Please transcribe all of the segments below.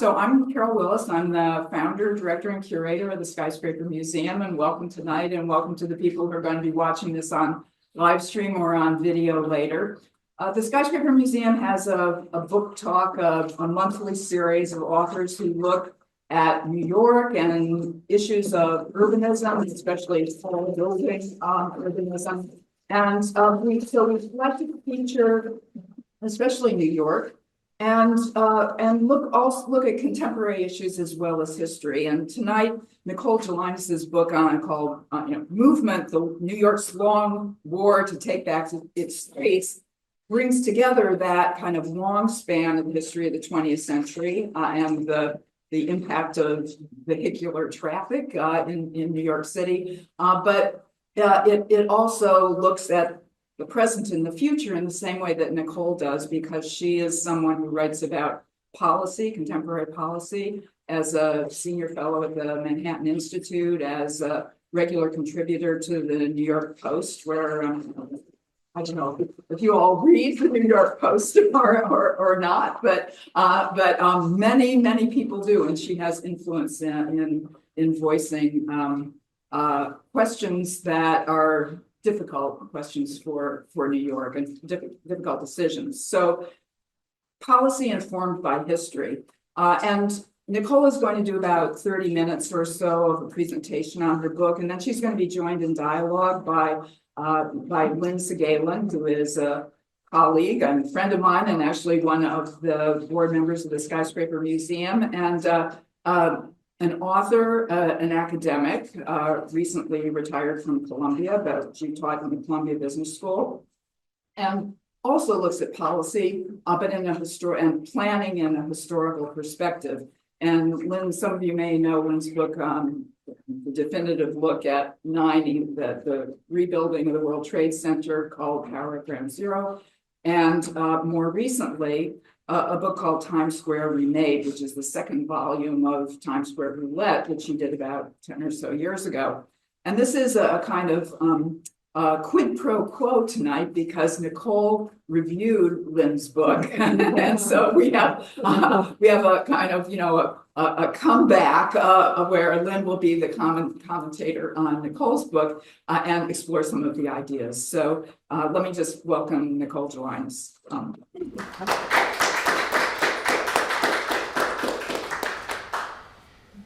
So I'm Carol Willis. I'm the founder, director, and curator of the Skyscraper Museum, and welcome tonight, and welcome to the people who are going to be watching this on live stream or on video later. The Skyscraper Museum has a book talk, a monthly series of authors who look at New York and issues of urbanism, especially tall building urbanism. And we'd like to feature especially New York, and look at contemporary issues as well as history. And tonight, Nicole Gelinas' book called Movement: The New York's Long War to Take Back Its Streets brings together that kind of long span of the history of the 20th century and the impact of vehicular traffic in New York City, but it also looks at the present and the future in the same way that Nicole does, because she is someone who writes about policy, contemporary policy, as a senior fellow at the Manhattan Institute, as a regular contributor to the New York Post, where I don't know if you all read the New York Post or not, but many people do, and she has influence in voicing questions that are difficult questions for New York and difficult decisions. So policy informed by history. And Nicole is going to do about 30 minutes or so of a presentation on her book, and then she's going to be joined in dialogue by Lynne Sagalyn, who is a colleague and friend of mine, and actually one of the board members of the Skyscraper Museum, and an author, an academic, recently retired from Columbia, but she taught in the Columbia Business School, and also looks at policy, but in and planning in a historical perspective. And Lynne, some of you may know Lynne's book, the definitive look at the rebuilding of the World Trade Center, called Paragraph Zero, and more recently, a book called Times Square Remade, which is the second volume of Times Square Roulette, which she did about 10 or so years ago. And this is a kind of quid pro quo tonight, because Nicole reviewed Lynne's book, and so we have a kind of a comeback where Lynne will be the commentator on Nicole's book and explore some of the ideas. So let me just welcome Nicole Gelinas.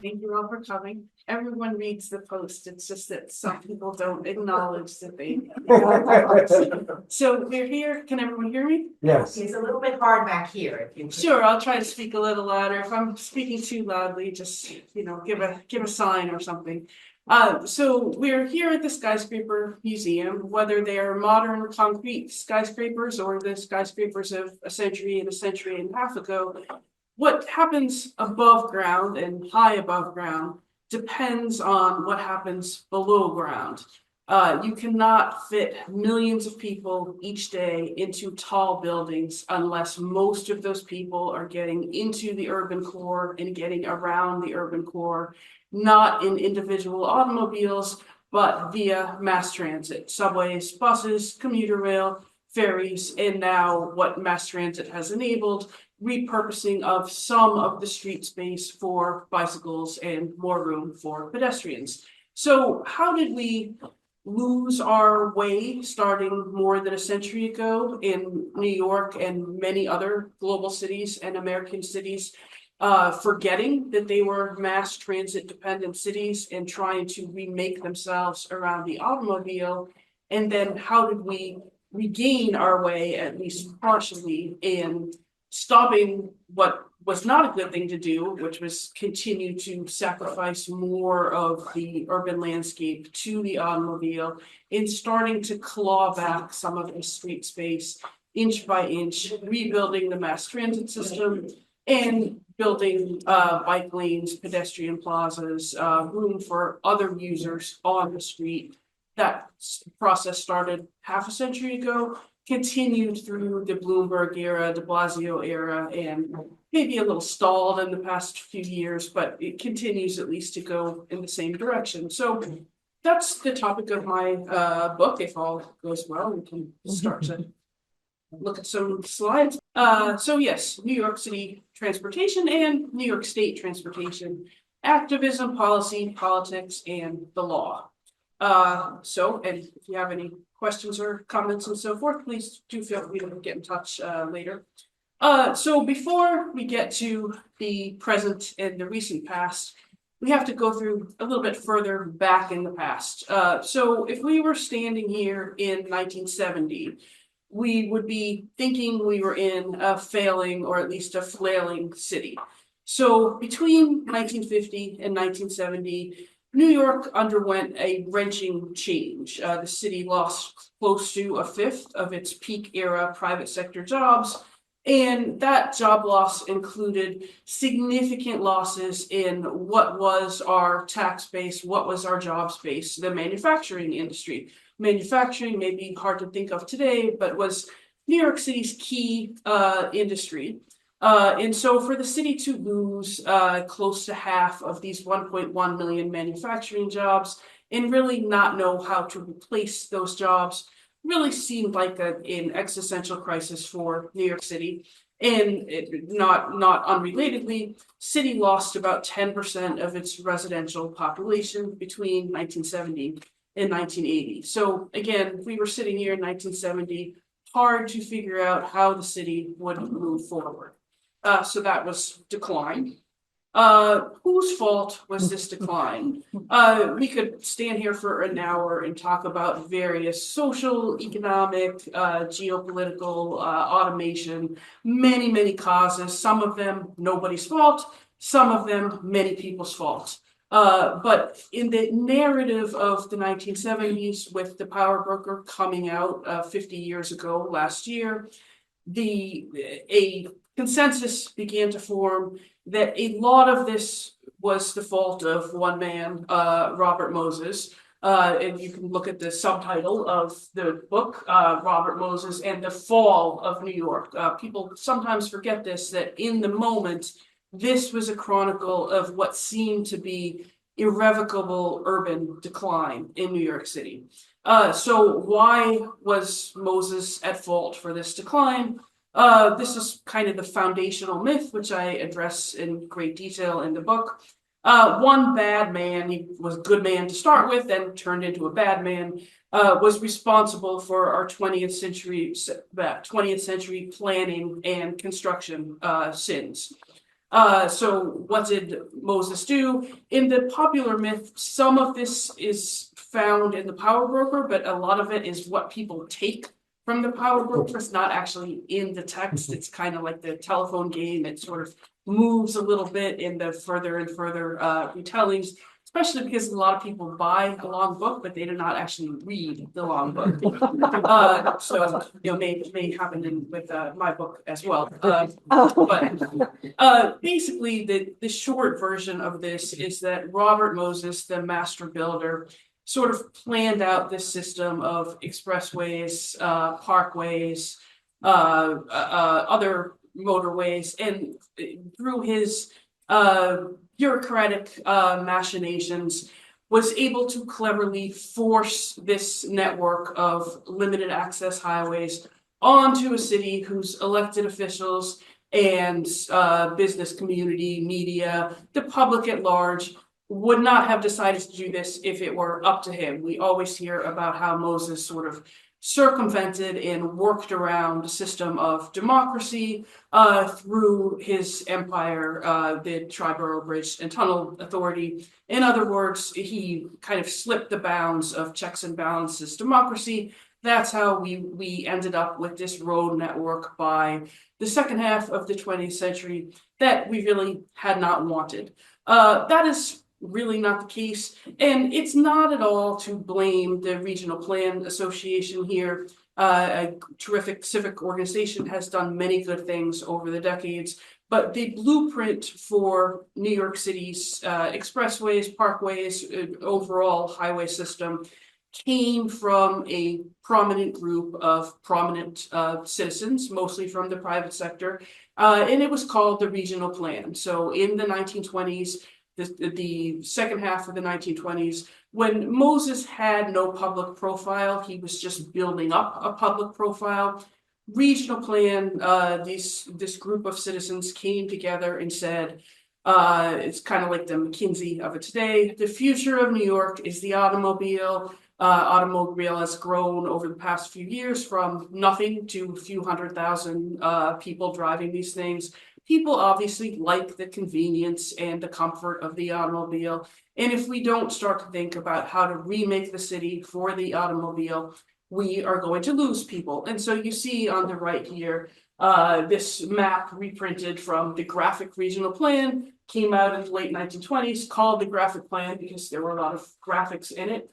Thank you all for coming. Everyone reads the Post. It's just that some people don't acknowledge that they. So we're here. Can everyone hear me? Yes. It's a little bit hard back here. If you Sure, I'll try to speak a little louder. If I'm speaking too loudly, just give a sign or something. So we're here at the Skyscraper Museum, whether they are modern concrete skyscrapers or the skyscrapers of a century and a half ago. What happens above ground and high above ground depends on what happens below ground. You cannot fit millions of people each day into tall buildings unless most of those people are getting into the urban core and getting around the urban core, not in individual automobiles, but via mass transit, subways, buses, commuter rail, ferries, and now what mass transit has enabled, repurposing of some of the street space for bicycles and more room for pedestrians. So how did we lose our way starting more than a century ago in New York and many other global cities and American cities, forgetting that they were mass transit dependent cities and trying to remake themselves around the automobile? And then how did we regain our way, at least partially, in stopping what was not a good thing to do, which was continue to sacrifice more of the urban landscape to the automobile, in starting to claw back some of the street space inch by inch, rebuilding the mass transit system and building bike lanes, pedestrian plazas, room for other users on the street. That process started half a century ago, continued through the Bloomberg era, de Blasio era, and maybe a little stalled in the past few years, but it continues at least to go in the same direction. So that's the topic of my book. If all goes well, we can start to look at some slides. So yes, New York City transportation and New York State transportation, activism, policy, politics, and the law. And if you have any questions or comments and so forth, please do feel free to get in touch later. So before we get to the present and the recent past, we have to go through a little bit further back in the past. So if we were standing here in 1970, we would be thinking we were in a failing or at least a flailing city. So between 1950 and 1970, New York underwent a wrenching change. The city lost close to a fifth of its peak era private sector jobs. And that job loss included significant losses in what was our tax base, what was our jobs base, the manufacturing industry. Manufacturing may be hard to think of today, but was New York City's key industry. And so for the city to lose close to half of these 1.1 million manufacturing jobs and really not know how to replace those jobs really seemed like an existential crisis for New York City. And not unrelatedly, city lost about 10% of its residential population between 1970 and 1980. So again, we were sitting here in 1970, hard to figure out how the city would move forward. So that was decline. Whose fault was this decline? We could stand here for an hour and talk about various social, economic, geopolitical, automation, many causes. Some of them nobody's fault, some of them many people's fault. But in the narrative of the 1970s, with the power broker coming out 50 years ago last year, a consensus began to form that a lot of this was the fault of one man, Robert Moses. And you can look at the subtitle of the book, Robert Moses and the Fall of New York. People sometimes forget this, that in the moment, this was a chronicle of what seemed to be irrevocable urban decline in New York City. So why was Moses at fault for this decline? This is kind of the foundational myth, which I address in great detail in the book. One bad man, he was a good man to start with, then turned into a bad man, was responsible for our 20th century planning and construction sins. So what did Moses do? In the popular myth, some of this is found in the power broker, but a lot of it is what people take from the power broker. It's not actually in the text. It's kind of like the telephone game. It sort of moves a little bit in the further and further retellings, especially because a lot of people buy a long book, but they do not actually read the long book. So may happen with my book as well. But basically, the short version of this is that Robert Moses, the master builder, sort of planned out this system of expressways, parkways, other motorways, and through his bureaucratic machinations was able to cleverly force this network of limited access highways onto a city whose elected officials and business community, media, the public at large would not have decided to do this if it were up to him. We always hear about how Moses sort of circumvented and worked around a system of democracy through his empire, the Triborough Bridge and Tunnel Authority. In other words, he kind of slipped the bounds of checks and balances democracy. That's how we ended up with this road network by the second half of the 20th century that we really had not wanted. That is really not the case, and it's not at all to blame the Regional Plan Association here. A terrific civic organization has done many good things over the decades, but the blueprint for New York City's expressways, parkways, overall highway system came from a prominent group of prominent citizens, mostly from the private sector, and it was called the Regional Plan. So in the 1920s, the second half of the 1920s, when Moses had no public profile, he was just building up a public profile. regional plan, this group of citizens came together and said, it's kind of like the McKinsey of it today. The future of New York is the automobile. Automobile has grown over the past few years from nothing to a few 100,000 people driving these things. People obviously like the convenience and the comfort of the automobile. And if we don't start to think about how to remake the city for the automobile, we are going to lose people. And so you see on the right here, this map reprinted from the graphic regional plan, came out in the late 1920s, called the graphic plan because there were a lot of graphics in it.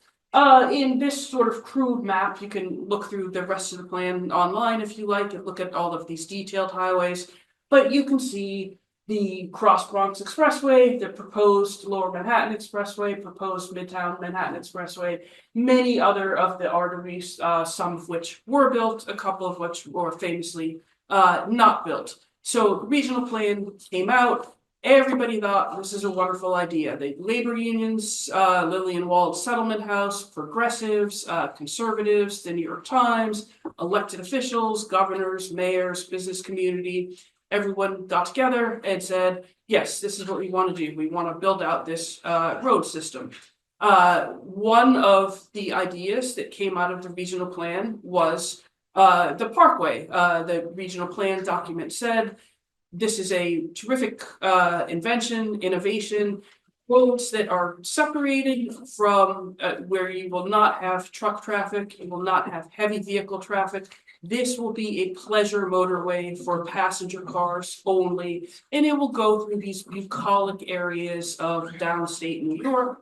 In this sort of crude map, you can look through the rest of the plan online if you like and look at all of these detailed highways. But you can see the Cross Bronx Expressway, the proposed Lower Manhattan Expressway, proposed Midtown Manhattan Expressway, many other of the arteries, some of which were built, a couple of which were famously not built. So the regional plan came out. Everybody thought this is a wonderful idea. The labor unions, Lillian Wald's Settlement House, progressives, conservatives, the New York Times, elected officials, governors, mayors, business community, everyone got together and said, yes, this is what we want to do. We want to build out this road system. One of the ideas that came out of the regional plan was the parkway. The regional plan document said, this is a terrific invention, innovation, roads that are separated from where you will not have truck traffic, you will not have heavy vehicle traffic. This will be a pleasure motorway for passenger cars only, and it will go through these bucolic areas of downstate New York.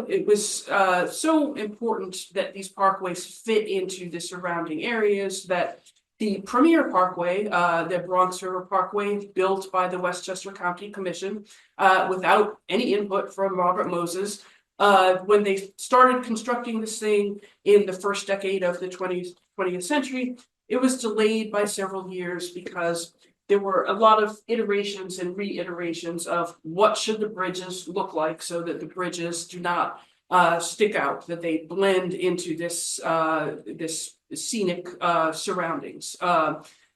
It was so important that these parkways fit into the surrounding areas that the premier parkway, the Bronx River Parkway, built by the Westchester County Commission without any input from Robert Moses, when they started constructing this thing in the first decade of the 20th century, it was delayed by several years because there were a lot of iterations and reiterations of what should the bridges look like so that the bridges do not stick out, that they blend into this scenic surroundings.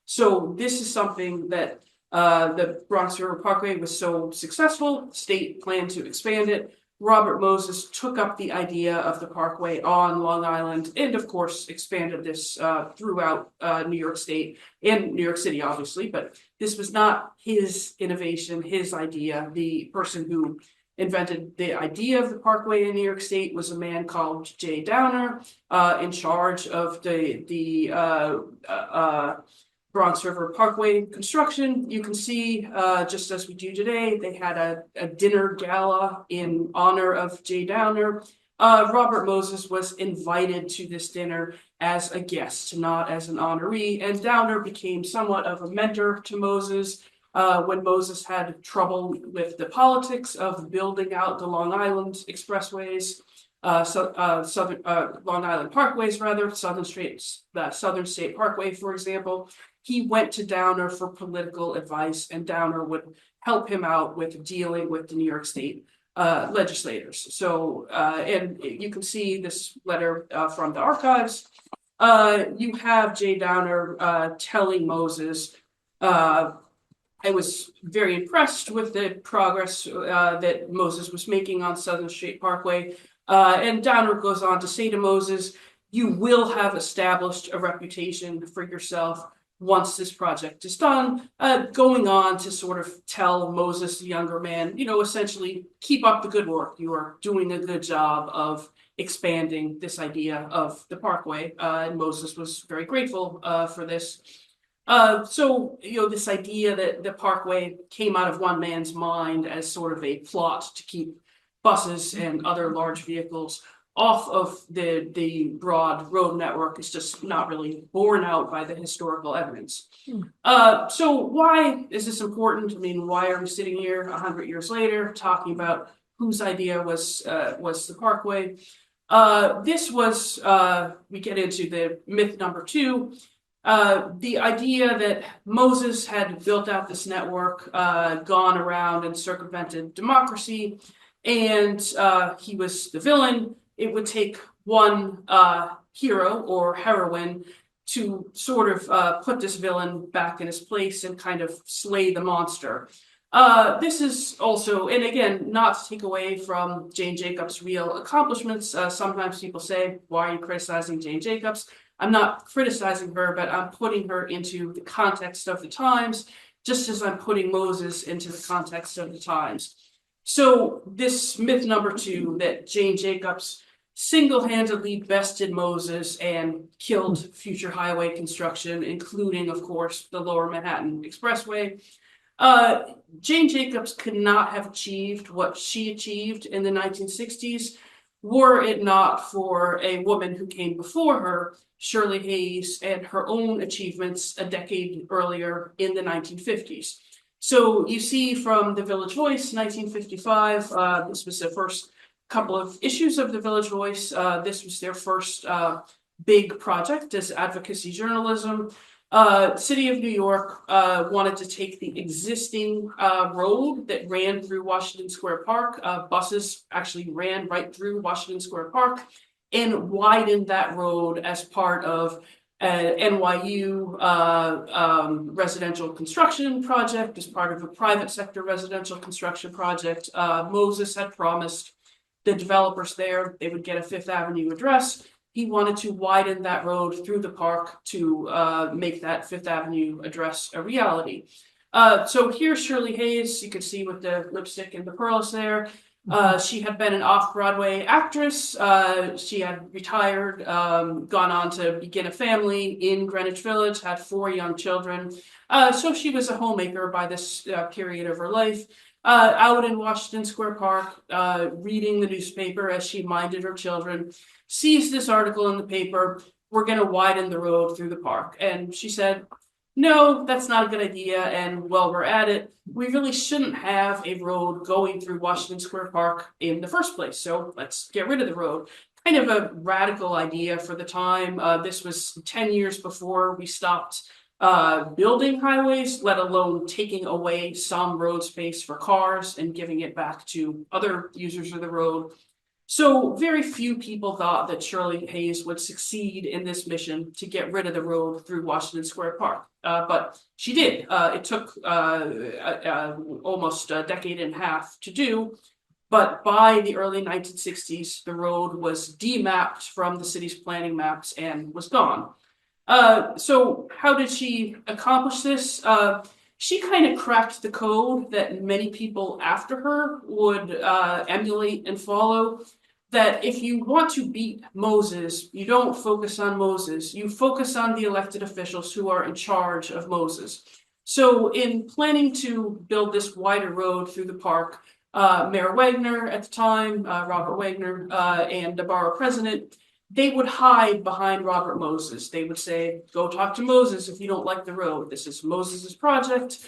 So this is something that the Bronx River Parkway was so successful, state planned to expand it. Robert Moses took up the idea of the parkway on Long Island and of course expanded this throughout New York State and New York City, obviously, but this was not his innovation, his idea. The person who invented the idea of the parkway in New York State was a man called J. Downer, in charge of the Bronx River Parkway construction. You can see, just as we do today, they had a dinner gala in honor of J. Downer. Robert Moses was invited to this dinner as a guest, not as an honoree, and Downer became somewhat of a mentor to Moses. When Moses had trouble with the politics of building out the Long Island expressways, Southern Long Island parkways, rather, the Southern State Parkway, for example, he went to Downer for political advice, and Downer would help him out with dealing with the New York State legislators. So, and you can see this letter from the archives. You have J. Downer telling Moses, I was very impressed with the progress that Moses was making on Southern State Parkway. And Downer goes on to say to Moses, you will have established a reputation for yourself once this project is done, going on to sort of tell Moses, the younger man, essentially keep up the good work. You are doing a good job of expanding this idea of the parkway. And Moses was very grateful for this. So, this idea that the parkway came out of one man's mind as sort of a plot to keep buses and other large vehicles off of the broad road network is just not really borne out by the historical evidence. So why is this important? I mean, why are we sitting here 100 years later talking about whose idea was the parkway? This was, we get into the myth number 2, the idea that Moses had built out this network, gone around and circumvented democracy, and he was the villain. It would take one hero or heroine to sort of put this villain back in his place and kind of slay the monster. This is also, and again, not to take away from Jane Jacobs' real accomplishments. Sometimes people say, why are you criticizing Jane Jacobs? I'm not criticizing her, but I'm putting her into the context of the times, just as I'm putting Moses into the context of the times. So this myth number 2, that Jane Jacobs single-handedly bested Moses and killed future highway construction, including, of course, the Lower Manhattan Expressway. Jane Jacobs could not have achieved what she achieved in the 1960s were it not for a woman who came before her, Shirley Hayes, and her own achievements a decade earlier in the 1950s. So you see from the Village Voice, 1955, this was the first couple of issues of the Village Voice. This was their first big project as advocacy journalism. City of New York wanted to take the existing road that ran through Washington Square Park. Buses actually ran right through Washington Square Park and widened that road as part of NYU residential construction project, as part of a private sector residential construction project. Moses had promised the developers there they would get a Fifth Avenue address. He wanted to widen that road through the park to make that Fifth Avenue address a reality. So here's Shirley Hayes, you can see with the lipstick and the pearls there. She had been an off-Broadway actress. She had retired, gone on to begin a family in Greenwich Village, had 4 young children. So she was a homemaker by this period of her life. Out in Washington Square Park, reading the newspaper as she minded her children, sees this article in the paper, we're going to widen the road through the park. And she said, no, that's not a good idea. And while we're at it, we really shouldn't have a road going through Washington Square Park in the first place. So let's get rid of the road. Kind of a radical idea for the time. This was 10 years before we stopped building highways, let alone taking away some road space for cars and giving it back to other users of the road. So very few people thought that Shirley Hayes would succeed in this mission to get rid of the road through Washington Square Park. But she did. It took almost a decade and a half to do. But by the early 1960s, the road was demapped from the city's planning maps and was gone. So how did she accomplish this? She kind of cracked the code that many people after her would emulate and follow, that if you want to beat Moses, you don't focus on Moses, you focus on the elected officials who are in charge of Moses. So in planning to build this wider road through the park, Mayor Wagner at the time, Robert Wagner, and the borough president, they would hide behind Robert Moses. They would say, go talk to Moses if you don't like the road. This is Moses's project.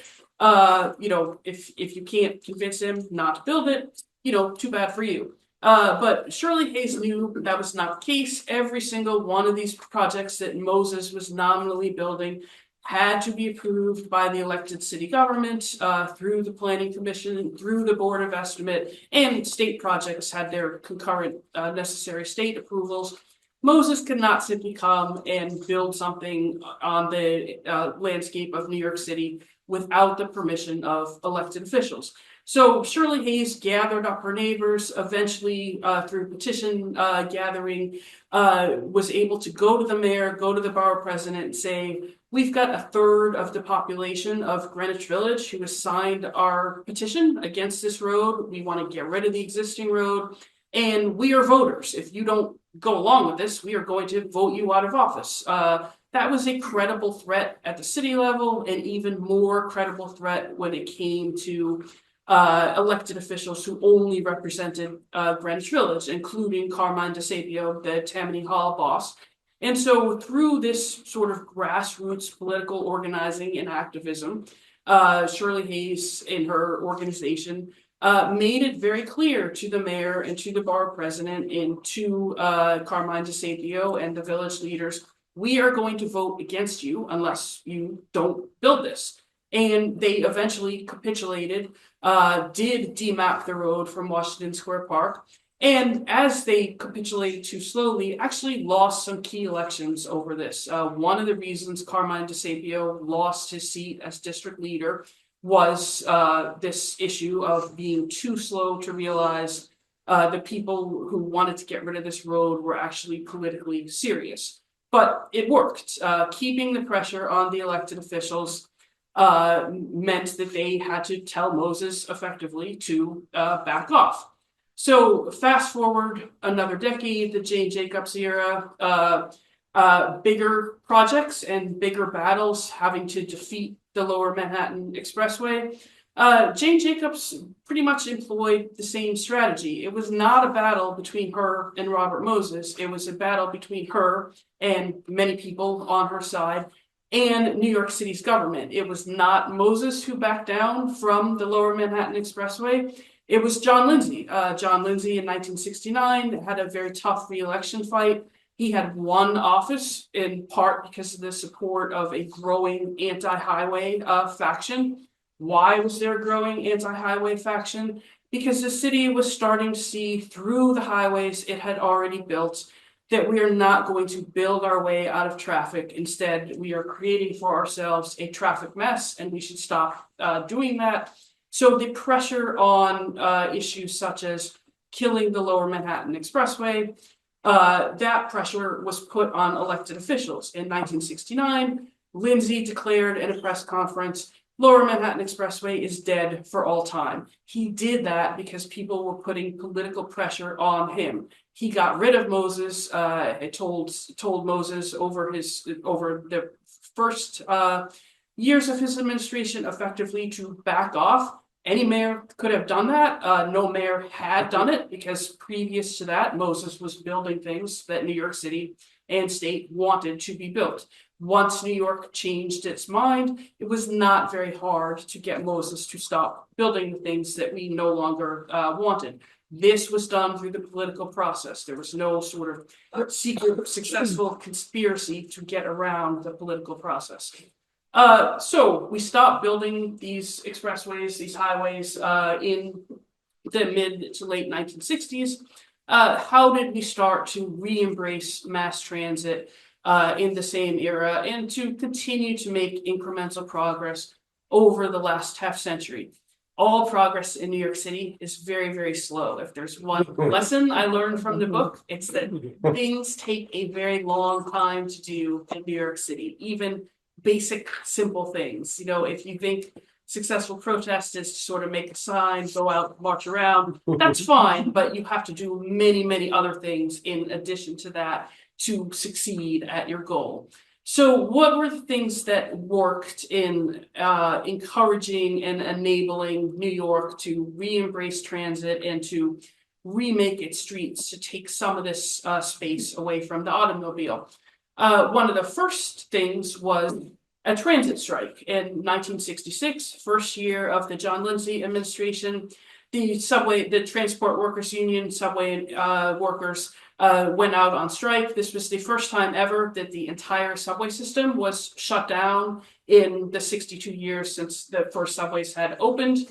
If you can't convince him not to build it, too bad for you. But Shirley Hayes knew that was not the case. Every single one of these projects that Moses was nominally building had to be approved by the elected city government through the planning commission, through the board of estimate, and state projects had their concurrent necessary state approvals. Moses could not simply come and build something on the landscape of New York City without the permission of elected officials. So Shirley Hayes gathered up her neighbors, eventually through petition gathering, was able to go to the mayor, go to the borough president and say, we've got a third of the population of Greenwich Village who has signed our petition against this road. We want to get rid of the existing road. And we are voters. If you don't go along with this, we are going to vote you out of office. That was a credible threat at the city level, and even more credible threat when it came to elected officials who only represented Greenwich Village, including Carmine DeSapio, the Tammany Hall boss. And so through this sort of grassroots political organizing and activism, Shirley Hayes and her organization made it very clear to the mayor and to the borough president and to Carmine DeSapio and the village leaders, we are going to vote against you unless you don't build this. And they eventually capitulated, did demap the road from Washington Square Park. And as they capitulated too slowly, actually lost some key elections over this. One of the reasons Carmine DeSapio lost his seat as district leader was this issue of being too slow to realize the people who wanted to get rid of this road were actually politically serious. But it worked. Keeping the pressure on the elected officials meant that they had to tell Moses effectively to back off. So fast forward another decade, the Jane Jacobs era, bigger projects and bigger battles having to defeat the Lower Manhattan Expressway. Jane Jacobs pretty much employed the same strategy. It was not a battle between her and Robert Moses. It was a battle between her and many people on her side and New York City's government. It was not Moses who backed down from the Lower Manhattan Expressway. It was John Lindsay. John Lindsay in 1969 had a very tough re-election fight. He had won office in part because of the support of a growing anti-highway faction. Why was there a growing anti-highway faction? Because the city was starting to see through the highways it had already built that we are not going to build our way out of traffic. Instead, we are creating for ourselves a traffic mess, and we should stop doing that. So the pressure on issues such as killing the Lower Manhattan Expressway, that pressure was put on elected officials. In 1969, Lindsay declared in a press conference, Lower Manhattan Expressway is dead for all time. He did that because people were putting political pressure on him. He got rid of Moses. Told Moses over the first years of his administration effectively to back off. Any mayor could have done that. No mayor had done it because previous to that, Moses was building things that New York City and state wanted to be built. Once New York changed its mind, it was not very hard to get Moses to stop building the things that we no longer wanted. This was done through the political process. There was no sort of secret, successful conspiracy to get around the political process. So we stopped building these expressways, these highways in the mid to late 1960s. How did we start to re-embrace mass transit in the same era and to continue to make incremental progress over the last half century? All progress in New York City is very, very slow. If there's one lesson I learned from the book, it's that things take a very long time to do in New York City, even basic, simple things. You know, if you think successful protest is to sort of make a sign, go out, march around, that's fine, but you have to do many, many other things in addition to that to succeed at your goal. So what were the things that worked in encouraging and enabling New York to re-embrace transit and to remake its streets to take some of this space away from the automobile? One of the first things was a transit strike in 1966, first year of the John Lindsay administration. The Transport Workers Union, subway workers went out on strike. This was the first time ever that the entire subway system was shut down in the 62 years since the first subways had opened.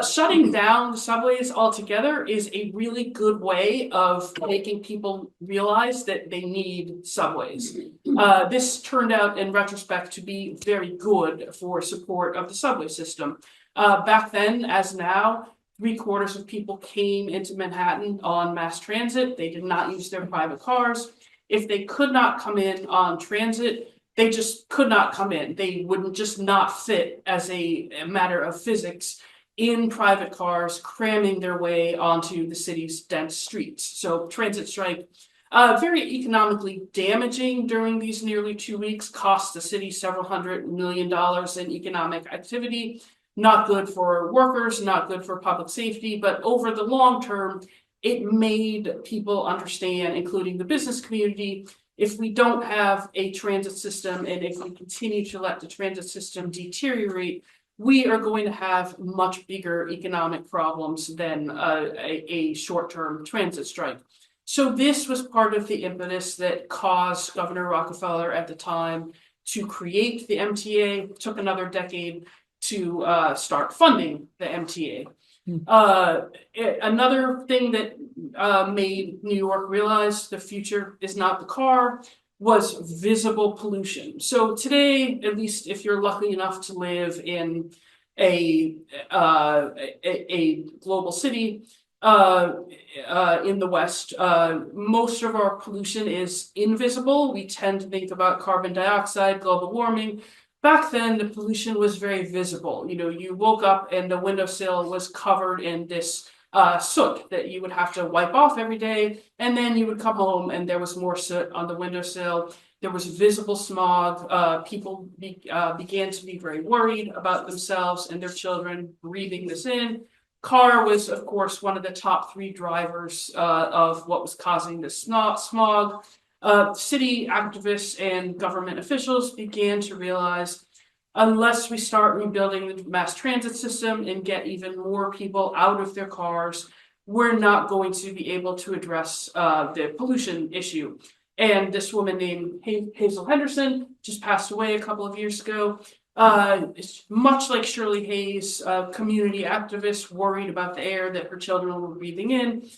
Shutting down the subways altogether is a really good way of making people realize that they need subways. This turned out in retrospect to be very good for support of the subway system. Back then, as now, 3/4 of people came into Manhattan on mass transit. They did not use their private cars. If they could not come in on transit, they just could not come in. They wouldn't just not fit as a matter of physics in private cars, cramming their way onto the city's dense streets. So transit strike, very economically damaging during these nearly 2 weeks, cost the city several $100 million in economic activity. Not good for workers, not good for public safety, but over the long term, it made people understand, including the business community, if we don't have a transit system and if we continue to let the transit system deteriorate, we are going to have much bigger economic problems than a short-term transit strike. So this was part of the impetus that caused Governor Rockefeller at the time to create the MTA. It took another decade to start funding the MTA. Another thing that made New York realize the future is not the car was visible pollution. So today, at least if you're lucky enough to live in a global city in the West, most of our pollution is invisible. We tend to think about carbon dioxide, global warming. Back then, the pollution was very visible. You know, you woke up and the windowsill was covered in this soot that you would have to wipe off every day, and then you would come home and there was more soot on the windowsill. There was visible smog. People began to be very worried about themselves and their children breathing this in. Car was, of course, one of the top three drivers of what was causing the smog. City activists and government officials began to realize unless we start rebuilding the mass transit system and get even more people out of their cars, we're not going to be able to address the pollution issue. And this woman named Hazel Henderson just passed away a couple of years ago. Much like Shirley Hayes, community activists worried about the air that her children were breathing in,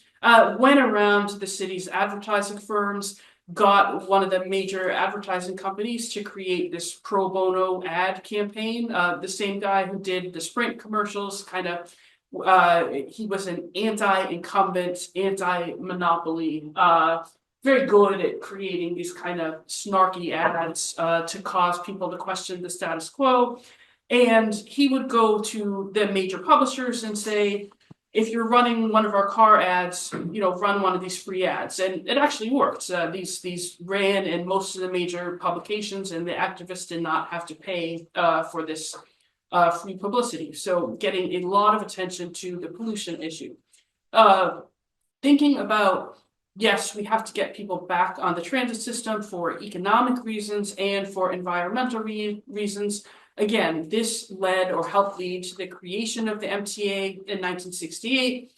went around to the city's advertising firms, got one of the major advertising companies to create this pro bono ad campaign. The same guy who did the Sprint commercials, he was an anti-incumbent, anti-monopoly, very good at creating these kind of snarky ads to cause people to question the status quo. And he would go to the major publishers and say, if you're running one of our car ads, you know, run one of these free ads. And it actually worked. These ran in most of the major publications, and the activists did not have to pay for this free publicity. So getting a lot of attention to the pollution issue. Thinking about, yes, we have to get people back on the transit system for economic reasons and for environmental reasons. Again, this led or helped lead to the creation of the MTA in 1968.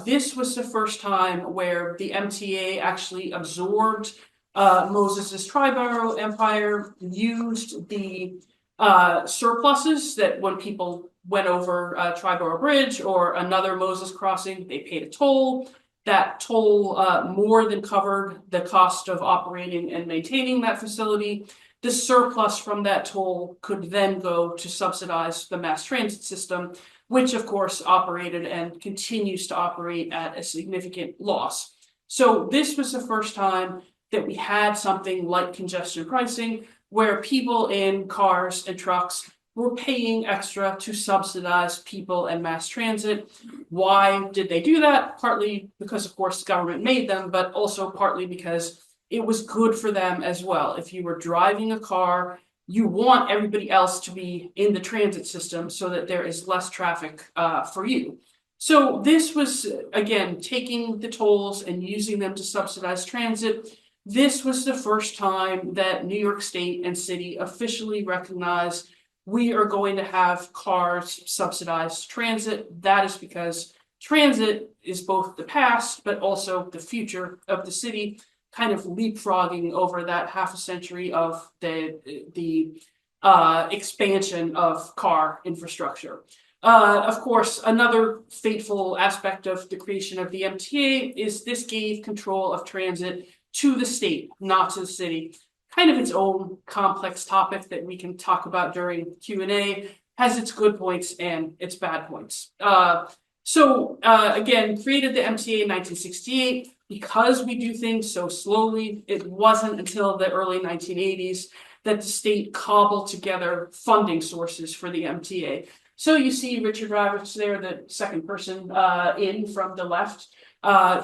This was the first time where the MTA actually absorbed Moses's tri-borough empire, used the surpluses that when people went over Tri-Borough Bridge or another Moses crossing, they paid a toll. That toll more than covered the cost of operating and maintaining that facility. The surplus from that toll could then go to subsidize the mass transit system, which of course operated and continues to operate at a significant loss. So this was the first time that we had something like congestion pricing, where people in cars and trucks were paying extra to subsidize people and mass transit. Why did they do that? Partly because, of course, the government made them, but also partly because it was good for them as well. If you were driving a car, you want everybody else to be in the transit system so that there is less traffic for you. So this was, again, taking the tolls and using them to subsidize transit. This was the first time that New York State and city officially recognized we are going to have cars subsidize transit. That is because transit is both the past, but also the future of the city, kind of leapfrogging over that half a century of the expansion of car infrastructure. Of course, another fateful aspect of the creation of the MTA is this gave control of transit to the state, not to the city. Kind of its own complex topic that we can talk about during Q&A, has its good points and its bad points. Again, created the MTA in 1968. Because we do things so slowly, it wasn't until the early 1980s that the state cobbled together funding sources for the MTA. So you see Richard Ravitch there, the second person in from the left.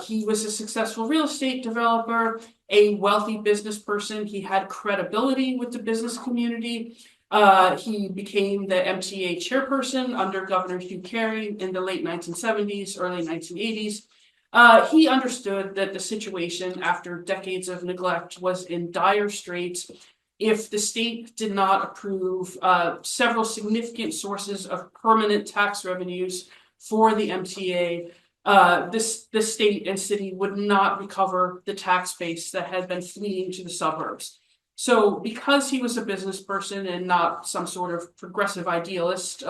He was a successful real estate developer, a wealthy business person. He had credibility with the business community. He became the MTA chairperson under Governor Hugh Carey in the late 1970s, early 1980s. He understood that the situation after decades of neglect was in dire straits if the state did not approve several significant sources of permanent tax revenues for the MTA. The state and city would not recover the tax base that had been fleeing to the suburbs. So because he was a business person and not some sort of progressive idealist,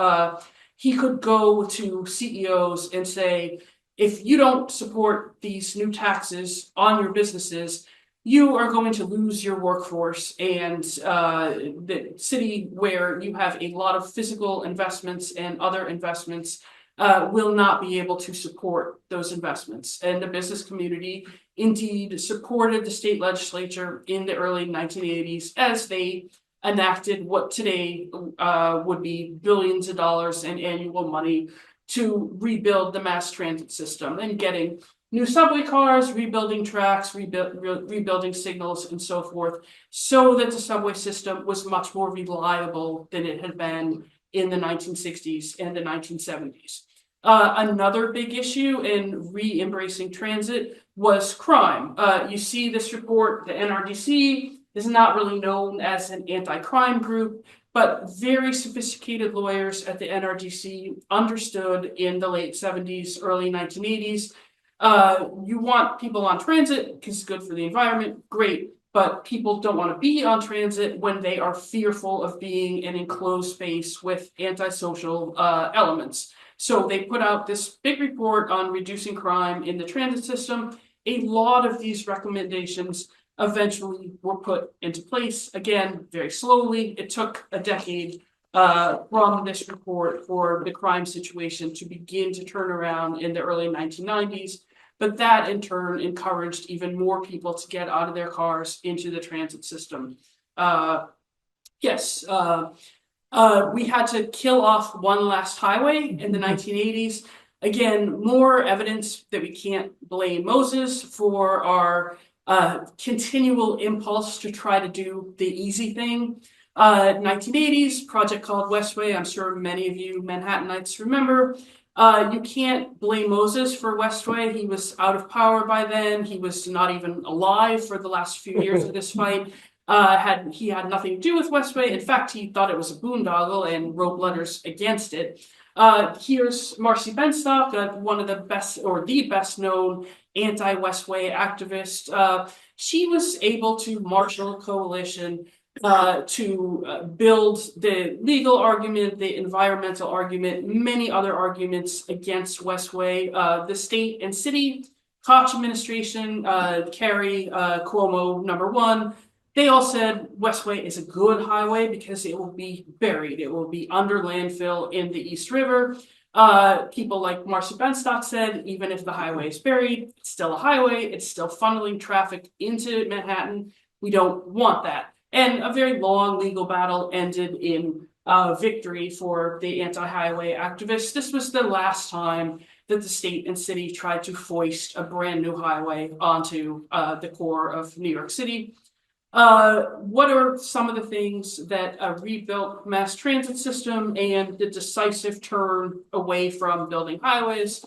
he could go to CEOs and say, if you don't support these new taxes on your businesses, you are going to lose your workforce, and the city where you have a lot of physical investments and other investments will not be able to support those investments. And the business community indeed supported the state legislature in the early 1980s as they enacted what today would be billions of dollars in annual money to rebuild the mass transit system and getting new subway cars, rebuilding tracks, rebuilding signals, and so forth, so that the subway system was much more reliable than it had been in the 1960s and the 1970s. Another big issue in re-embracing transit was crime. You see this report, the NRDC is not really known as an anti-crime group, but very sophisticated lawyers at the NRDC understood in the late 70s, early 1980s, you want people on transit because it's good for the environment, great, but people don't want to be on transit when they are fearful of being in an enclosed space with antisocial elements. So they put out this big report on reducing crime in the transit system. A lot of these recommendations eventually were put into place, again, very slowly. It took a decade from this report for the crime situation to begin to turn around in the early 1990s. But that in turn encouraged even more people to get out of their cars into the transit system. We had to kill off one last highway in the 1980s. Again, more evidence that we can't blame Moses for our continual impulse to try to do the easy thing. 1980s, project called Westway. I'm sure many of you Manhattanites remember. You can't blame Moses for Westway. He was out of power by then. He was not even alive for the last few years of this fight. He had nothing to do with Westway. In fact, he thought it was a boondoggle and wrote letters against it. Here's Marcy Benstock, one of the best, or the best known anti-Westway activist. She was able to marshal a coalition to build the legal argument, the environmental argument, many other arguments against Westway. The state and city, Koch administration, Kerry, Cuomo, #1, they all said Westway is a good highway because it will be buried. It will be under landfill in the East River. People like Marcy Benstock said, even if the highway is buried, it's still a highway. It's still funneling traffic into Manhattan. We don't want that. And a very long legal battle ended in victory for the anti-highway activists. This was the last time that the state and city tried to foist a brand new highway onto the core of New York City. What are some of the things that a rebuilt mass transit system and the decisive turn away from building highways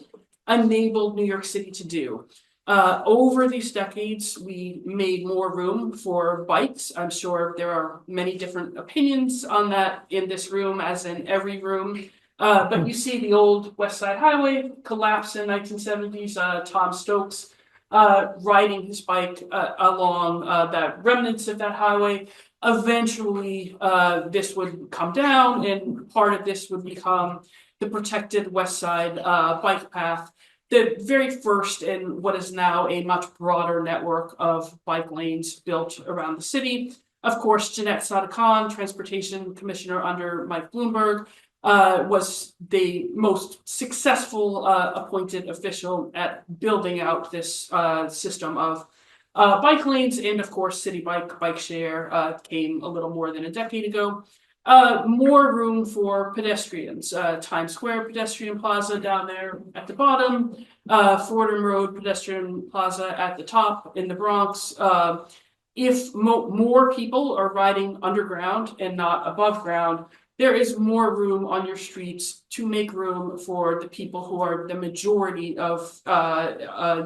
enabled New York City to do? Over these decades, we made more room for bikes. I'm sure there are many different opinions on that in this room, as in every room. But you see the old West Side Highway collapse in 1970s. Tom Stokes riding his bike along the remnants of that highway. Eventually, this would come down, and part of this would become the protected West Side bike path. The very first in what is now a much broader network of bike lanes built around the city. Of course, Jeanette Sadiq, transportation commissioner under Mike Bloomberg, was the most successful appointed official at building out this system of bike lanes. And of course, City Bike Share came a little more than a decade ago. More room for pedestrians. Times Square pedestrian plaza down there at the bottom, Fordham Road pedestrian plaza at the top in the Bronx. If more people are riding underground and not above ground, there is more room on your streets to make room for the people who are the majority of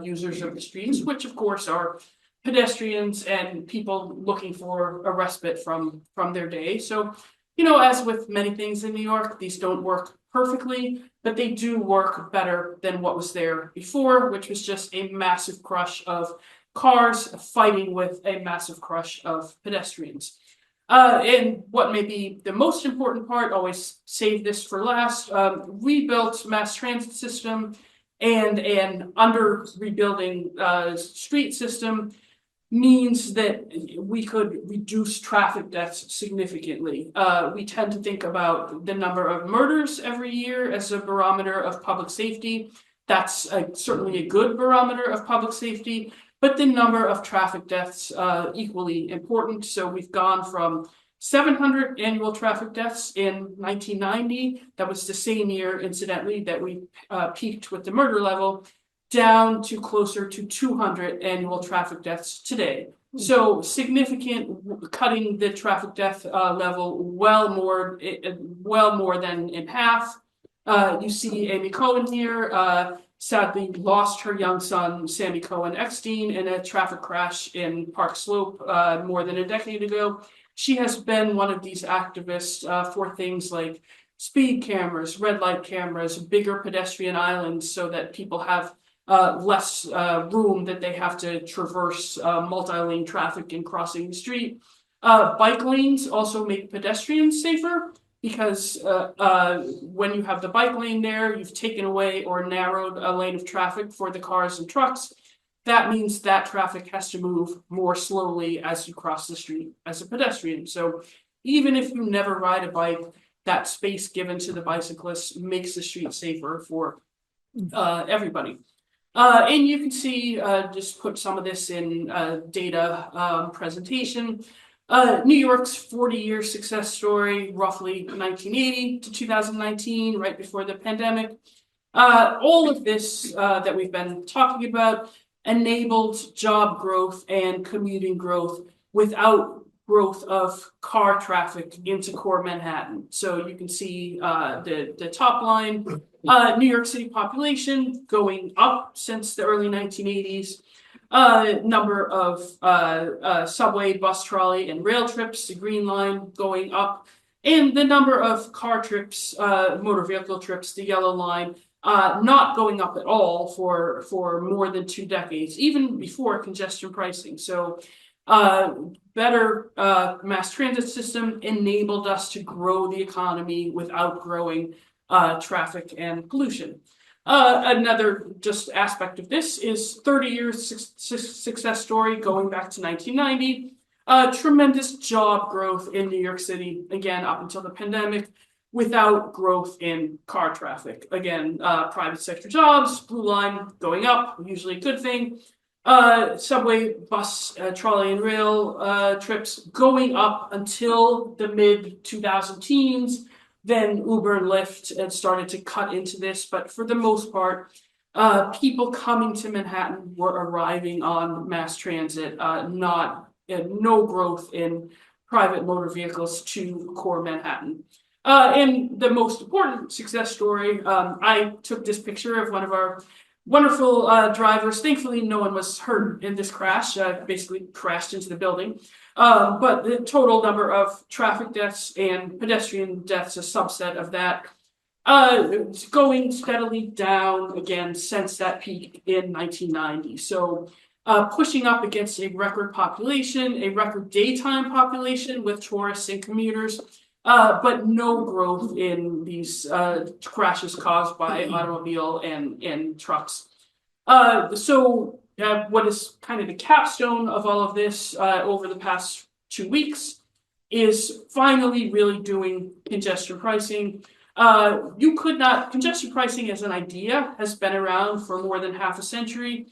users of the streets, which of course are pedestrians and people looking for a respite from their day. So, you know, as with many things in New York, these don't work perfectly, but they do work better than what was there before, which was just a massive crush of cars fighting with a massive crush of pedestrians. And what may be the most important part, always save this for last, rebuilt mass transit system and an under rebuilding street system means that we could reduce traffic deaths significantly. We tend to think about the number of murders every year as a barometer of public safety. That's certainly a good barometer of public safety, but the number of traffic deaths equally important. So we've gone from 700 annual traffic deaths in 1990. That was the same year, incidentally, that we peaked with the murder level, down to closer to 200 annual traffic deaths today. So significant cutting the traffic death level well more than in half. You see Amy Cohen here, sadly lost her young son, Sammy Cohen Eckstein, in a traffic crash in Park Slope more than a decade ago. She has been one of these activists for things like speed cameras, red light cameras, bigger pedestrian islands so that people have less room that they have to traverse multi-lane traffic in crossing the street. Bike lanes also make pedestrians safer because when you have the bike lane there, you've taken away or narrowed a lane of traffic for the cars and trucks. That means that traffic has to move more slowly as you cross the street as a pedestrian. So even if you never ride a bike, that space given to the bicyclists makes the street safer for everybody. And you can see, just put some of this in data presentation. New York's 40-year success story, roughly 1980 to 2019, right before the pandemic. All of this that we've been talking about enabled job growth and commuting growth without growth of car traffic into core Manhattan. So you can see the top line, New York City population going up since the early 1980s. Number of subway, bus, trolley, and rail trips, the green line going up. And the number of car trips, motor vehicle trips, the yellow line, not going up at all for more than 2 decades, even before congestion pricing. So better mass transit system enabled us to grow the economy without growing traffic and pollution. Another just aspect of this is 30 years success story going back to 1990. Tremendous job growth in New York City, again, up until the pandemic, without growth in car traffic. Again, private sector jobs, blue line going up, usually a good thing. Subway, bus, trolley, and rail trips going up until the mid-2010s. Then Uber and Lyft had started to cut into this, but for the most part, people coming to Manhattan were arriving on mass transit, no growth in private motor vehicles to core Manhattan. And the most important success story, I took this picture of one of our wonderful drivers. Thankfully, no one was hurt in this crash, basically crashed into the building. But the total number of traffic deaths and pedestrian deaths, a subset of that, going steadily down again since that peak in 1990. So pushing up against a record population, a record daytime population with tourists and commuters, but no growth in these crashes caused by automobile and trucks. So what is kind of the capstone of all of this over the past 2 weeks is finally really doing congestion pricing. Congestion pricing as an idea has been around for more than half a century.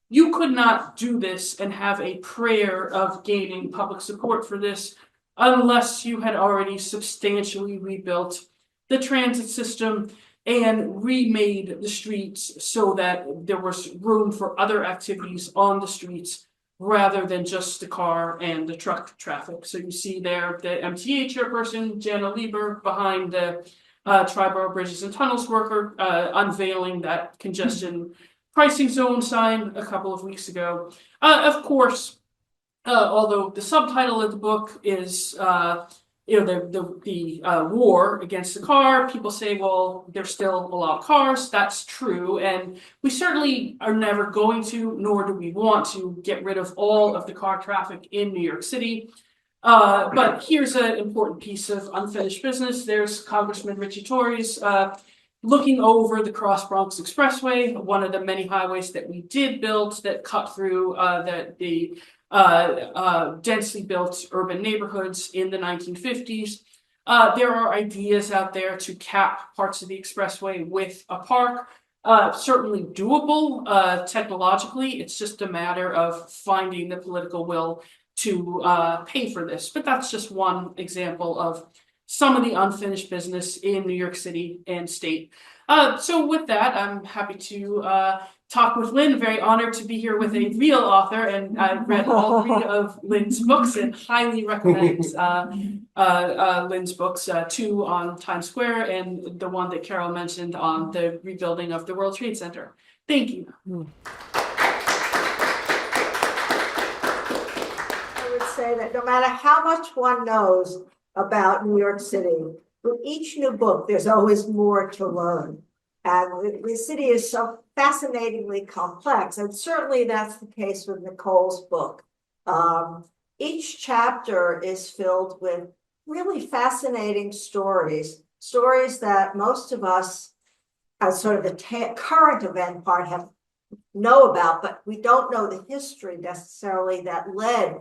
You could not do this and have a prayer of gaining public support for this unless you had already substantially rebuilt the transit system and remade the streets so that there was room for other activities on the streets rather than just the car and the truck traffic. So you see there the MTA chairperson, Jana Lieber, behind the Triborough Bridges and Tunnels worker, unveiling that congestion pricing zone sign a couple of weeks ago. Of course, although the subtitle of the book is the war against the car, people say, well, there's still a lot of cars. That's true, and we certainly are never going to, nor do we want to, get rid of all of the car traffic in New York City. But here's an important piece of unfinished business. There's Congressman Richie Torres looking over the Cross Bronx Expressway, one of the many highways that we did build that cut through the densely built urban neighborhoods in the 1950s. There are ideas out there to cap parts of the expressway with a park. Certainly doable technologically. It's just a matter of finding the political will to pay for this. But that's just one example of some of the unfinished business in New York City and state. So with that, I'm happy to talk with Lynne. Very honored to be here with a real author, and I've read all 3 of Lynne's books and highly recommend Lynne's books, 2 on Times Square and the one that Carol mentioned on the rebuilding of the World Trade Center. Thank you. I would say that no matter how much one knows about New York City, with each new book, there's always more to learn. And the city is so fascinatingly complex, and certainly that's the case with Nicole's book. Each chapter is filled with really fascinating stories that most of us, as sort of the current event part, know about, but we don't know the history necessarily that led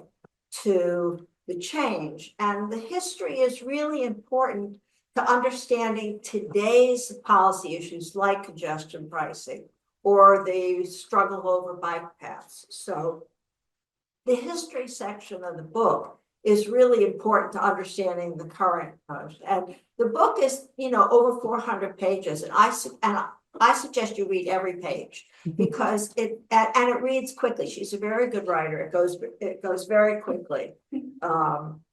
to the change. And the history is really important to understanding today's policy issues like congestion pricing or the struggle over bike paths. So the history section of the book is really important to understanding the current post. And the book is, over 400 pages, and I suggest you read every page because it reads quickly. She's a very good writer. It goes very quickly.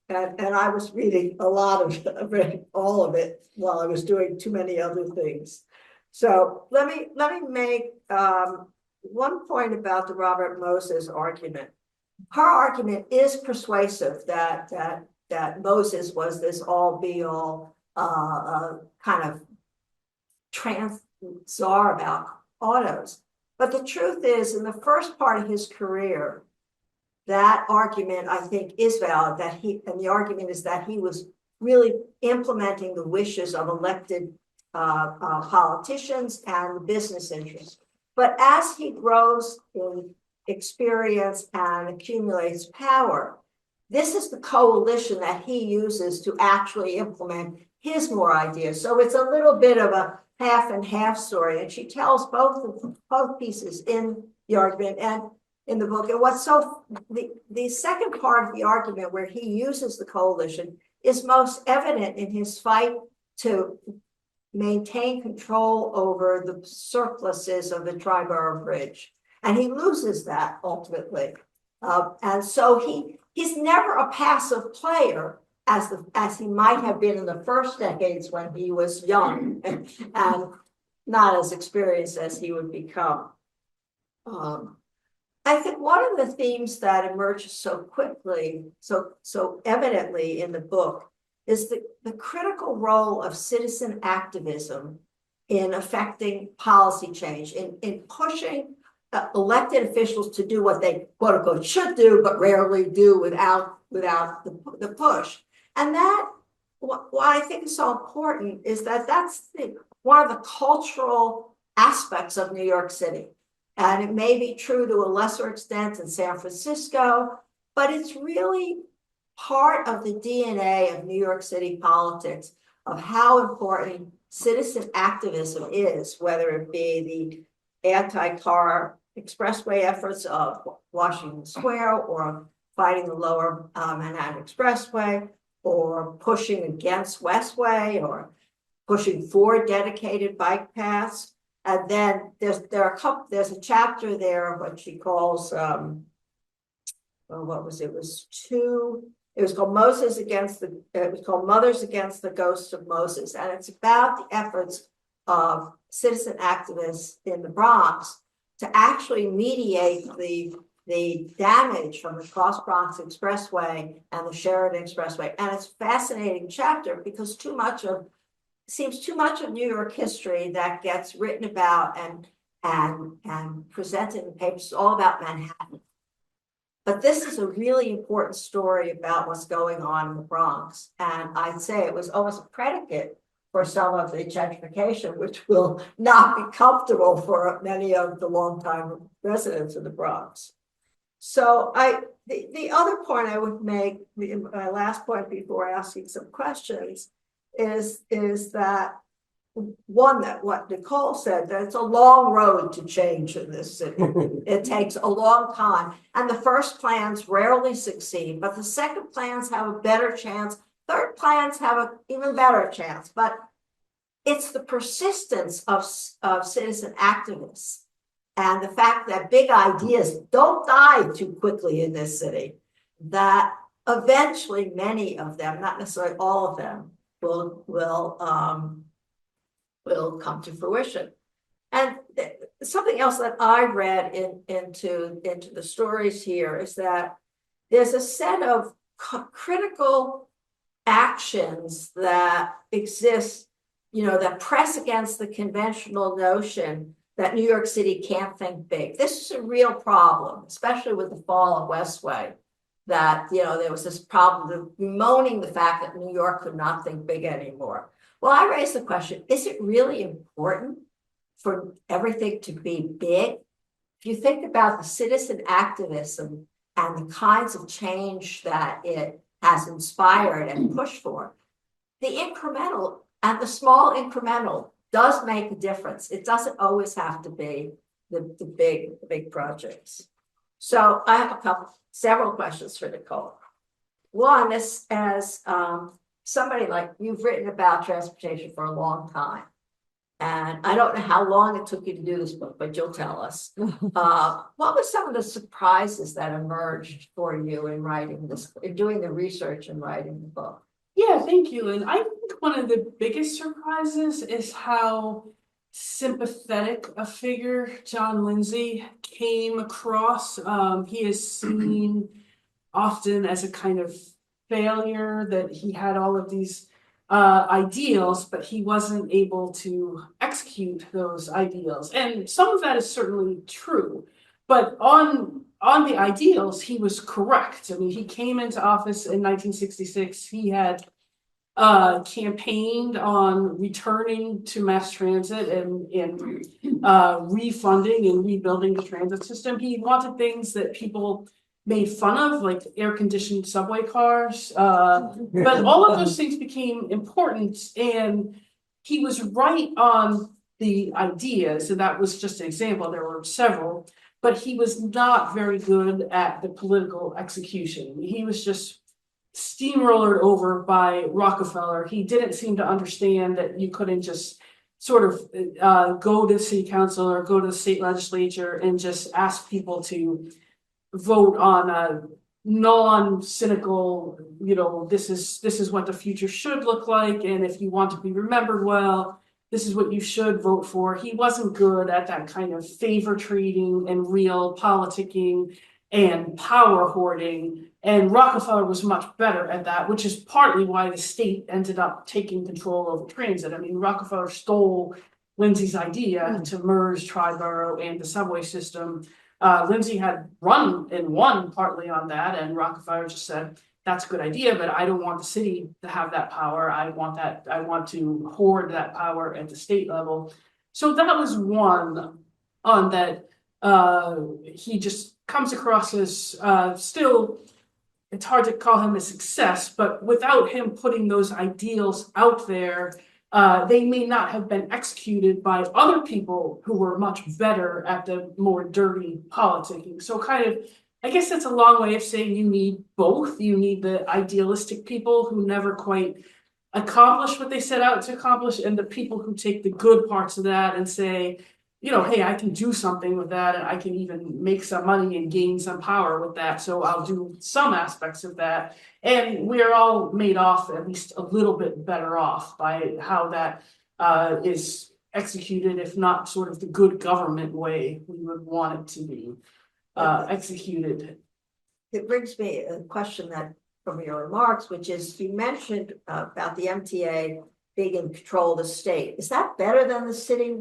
And I was reading a lot of it. I read all of it while I was doing too many other things. So let me make one point about the Robert Moses argument. Her argument is persuasive that Moses was this all-be-all kind of czar about autos. But the truth is, in the first part of his career, that argument, I think, is valid, and the argument is that he was really implementing the wishes of elected politicians and business interests. But as he grows in experience and accumulates power, this is the coalition that he uses to actually implement his more ideas. So it's a little bit of a half and half story, and she tells both pieces in the argument and in the book. And what's the second part of the argument where he uses the coalition is most evident in his fight to maintain control over the surpluses of the Triborough Bridge. And he loses that ultimately. And so he's never a passive player as he might have been in the first decades when he was young and not as experienced as he would become. I think one of the themes that emerges so quickly, so evidently in the book, is the critical role of citizen activism in affecting policy change, in pushing elected officials to do what they quote unquote should do, but rarely do without the push. And that, what I think is so important is that that's one of the cultural aspects of New York City. And it may be true to a lesser extent in San Francisco, but it's really part of the DNA of New York City politics, of how important citizen activism is, whether it be the anti-car expressway efforts of Washington Square, or fighting the lower Manhattan Expressway, or pushing against Westway, or pushing for dedicated bike paths. And then there's a chapter there of what she calls it was called Mothers Against the Ghosts of Moses, and it's about the efforts of citizen activists in the Bronx to actually mediate the damage from the Cross Bronx Expressway and the Sheridan Expressway. And it's a fascinating chapter because seems too much of New York history that gets written about and presented in papers is all about Manhattan. But this is a really important story about what's going on in the Bronx. And I'd say it was almost a predicate for some of the gentrification, which will not be comfortable for many of the longtime residents of the Bronx. So the other point I would make, my last point before asking some questions, is that one, that what Nicole said, that it's a long road to change in this city. It takes a long time. And the first plans rarely succeed, but the second plans have a better chance. Third plans have an even better chance. But it's the persistence of citizen activists and the fact that big ideas don't die too quickly in this city, that eventually many of them, not necessarily all of them, will come to fruition. And something else that I read into the stories here is that there's a set of critical actions that exist, that press against the conventional notion that New York City can't think big. This is a real problem, especially with the fall of Westway, that, there was this problem of bemoaning the fact that New York could not think big anymore. Well, I raised the question, is it really important for everything to be big? If you think about the citizen activism and the kinds of change that it has inspired and pushed for, the incremental and the small incremental does make a difference. It doesn't always have to be the big projects. So I have several questions for Nicole. One is, as somebody like you've written about transportation for a long time, and I don't know how long it took you to do this book, but you'll tell us. What were some of the surprises that emerged for you in writing this, in doing the research and writing the book? Yeah, thank you, Lynn. I think one of the biggest surprises is how sympathetic a figure John Lindsay came across. He is seen often as a kind of failure, that he had all of these ideals, but he wasn't able to execute those ideals. And some of that is certainly true, but on the ideals, he was correct. I mean, he came into office in 1966. He had campaigned on returning to mass transit and refunding and rebuilding the transit system. He wanted things that people made fun of, like air-conditioned subway cars. But all of those things became important, and he was right on the ideas. And that was just an example. There were several, but he was not very good at the political execution. He was just steamrollered over by Rockefeller. He didn't seem to understand that you couldn't just sort of go to city council or go to the state legislature and just ask people to vote on a non-cynical, this is what the future should look like, and if you want to be remembered well, this is what you should vote for. He wasn't good at that kind of favor trading and real politicking and power hoarding. And Rockefeller was much better at that, which is partly why the state ended up taking control over transit. I mean, Rockefeller stole Lindsay's idea to merge Triborough and the subway system. Lindsay had run and won partly on that, and Rockefeller just said, that's a good idea, but I don't want the city to have that power. I want to hoard that power at the state level. So that was one on that. He just comes across as still, it's hard to call him a success, but without him putting those ideals out there, they may not have been executed by other people who were much better at the more dirty politicking. So kind of, I guess that's a long way of saying you need both. You need the idealistic people who never quite accomplish what they set out to accomplish, and the people who take the good parts of that and say, hey, I can do something with that, and I can even make some money and gain some power with that. So I'll do some aspects of that. And we're all made off at least a little bit better off by how that is executed, if not sort of the good government way we would want it to be executed. It brings me a question that from your remarks, which is you mentioned about the MTA being in control of the state. Is that better than the city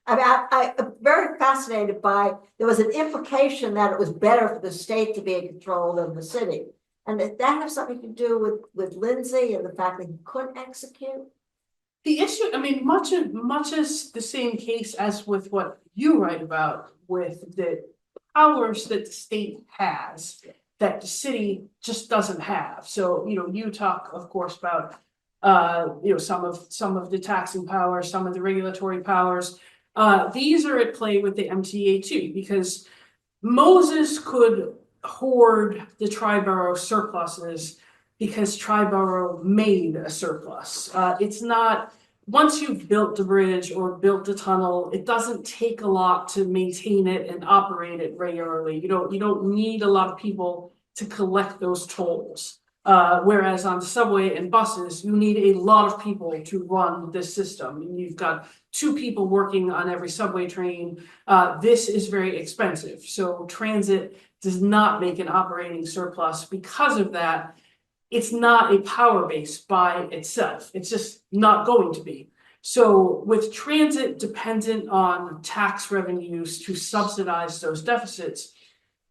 I'm very fascinated by, there was an implication that it was better for the state to be in control than the city. And did that have something to do with Lindsay and the fact that he couldn't execute? The issue, I mean, much as the same case as with what you write about with the powers that the state has that the city just doesn't have. So, you talk, of course, about some of the taxing powers, some of the regulatory powers. These are at play with the MTA too, because Moses could hoard the tri-borough surpluses because tri-borough made a surplus. It's not, once you've built the bridge or built the tunnel, it doesn't take a lot to maintain it and operate it regularly. You don't need a lot of people to collect those tolls. Whereas on subway and buses, you need a lot of people to run this system. You've got 2 people working on every subway train. This is very expensive. So transit does not make an operating surplus. Because of that, it's not a power base by itself. It's just not going to be. So with transit dependent on tax revenues to subsidize those deficits,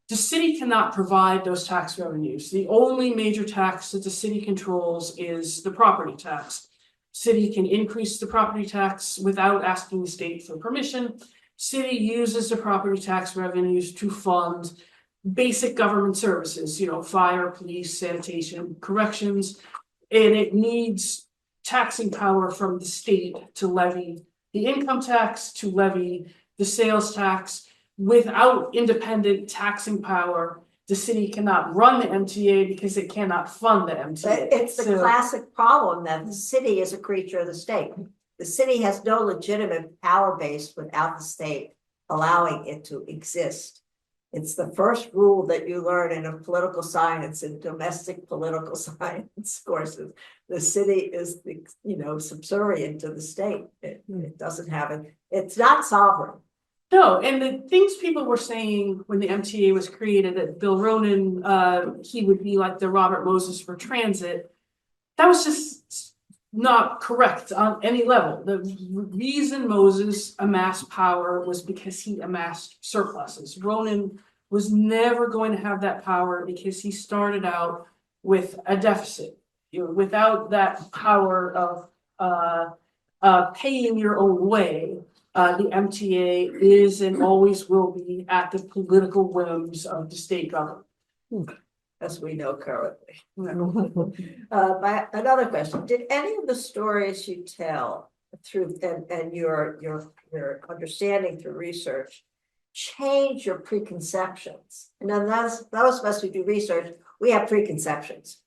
the city cannot provide those tax revenues. The only major tax that the city controls is the property tax. City can increase the property tax without asking the state for permission. City uses the property tax revenues to fund basic government services, fire, police, sanitation, corrections, and it needs taxing power from the state to levy the income tax, to levy the sales tax. Without independent taxing power, the city cannot run the MTA because it cannot fund the MTA. But it's the classic problem that the city is a creature of the state. The city has no legitimate power base without the state allowing it to exist. It's the first rule that you learn in a political science and domestic political science courses. The city is, subservient to the state. It doesn't have it. It's not sovereign. No, and the things people were saying when the MTA was created, that Bill Ronan, he would be like the Robert Moses for transit, that was just not correct on any level. The reason Moses amassed power was because he amassed surpluses. Ronan was never going to have that power because he started out with a deficit. Without that power of paying your own way, the MTA is and always will be at the political whims of the state government. As we know currently. Another question, did any of the stories you tell through and your understanding through research change your preconceptions? And then those of us who do research, we have preconceptions.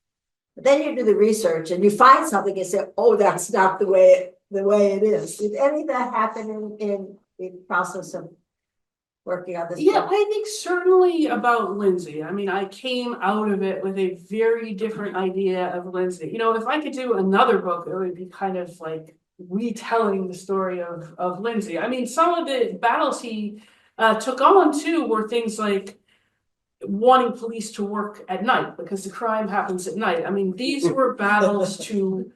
But then you do the research and you find something and say, oh, that's not the way it is. Did any of that happen in the process of working on this? Yeah, I think certainly about Lindsay. I mean, I came out of it with a very different idea of Lindsay. If I could do another book, it would be kind of like retelling the story of Lindsay. I mean, some of the battles he took on too were things like wanting police to work at night because the crime happens at night. I mean, these were battles to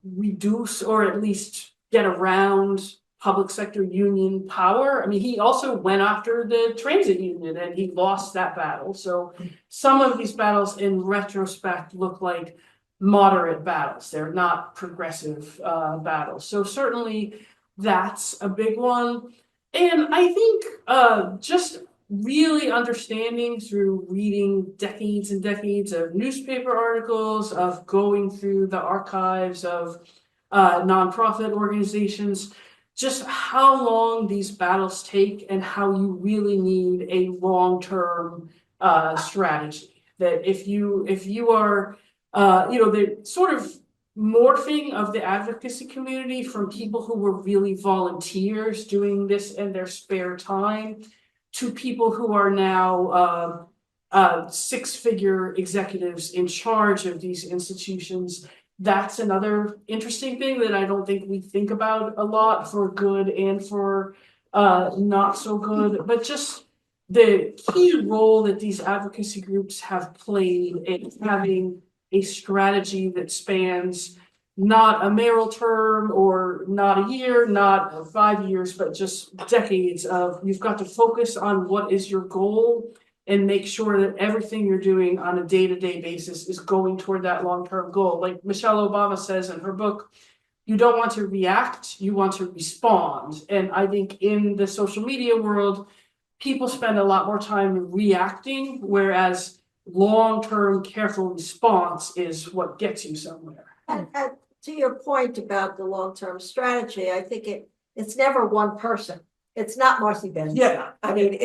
reduce or at least get around public sector union power. I mean, he also went after the transit union and he lost that battle. So some of these battles in retrospect look like moderate battles. They're not progressive battles. So certainly that's a big one. And I think just really understanding through reading decades and decades of newspaper articles, of going through the archives of nonprofit organizations, just how long these battles take and how you really need a long-term strategy. That if you are, the sort of morphing of the advocacy community from people who were really volunteers doing this in their spare time to people who are now six-figure executives in charge of these institutions. That's another interesting thing that I don't think we think about a lot, for good and for not so good, but just the key role that these advocacy groups have played in having a strategy that spans not a mayoral term or not a year, not 5 years, but just decades of you've got to focus on what is your goal and make sure that everything you're doing on a day-to-day basis is going toward that long-term goal. Like Michelle Obama says in her book, you don't want to react, you want to respond. And I think in the social media world, people spend a lot more time reacting, whereas long-term careful response is what gets you somewhere. And to your point about the long-term strategy, I think it's never one person. It's not Marcy Benson. Yeah. I mean,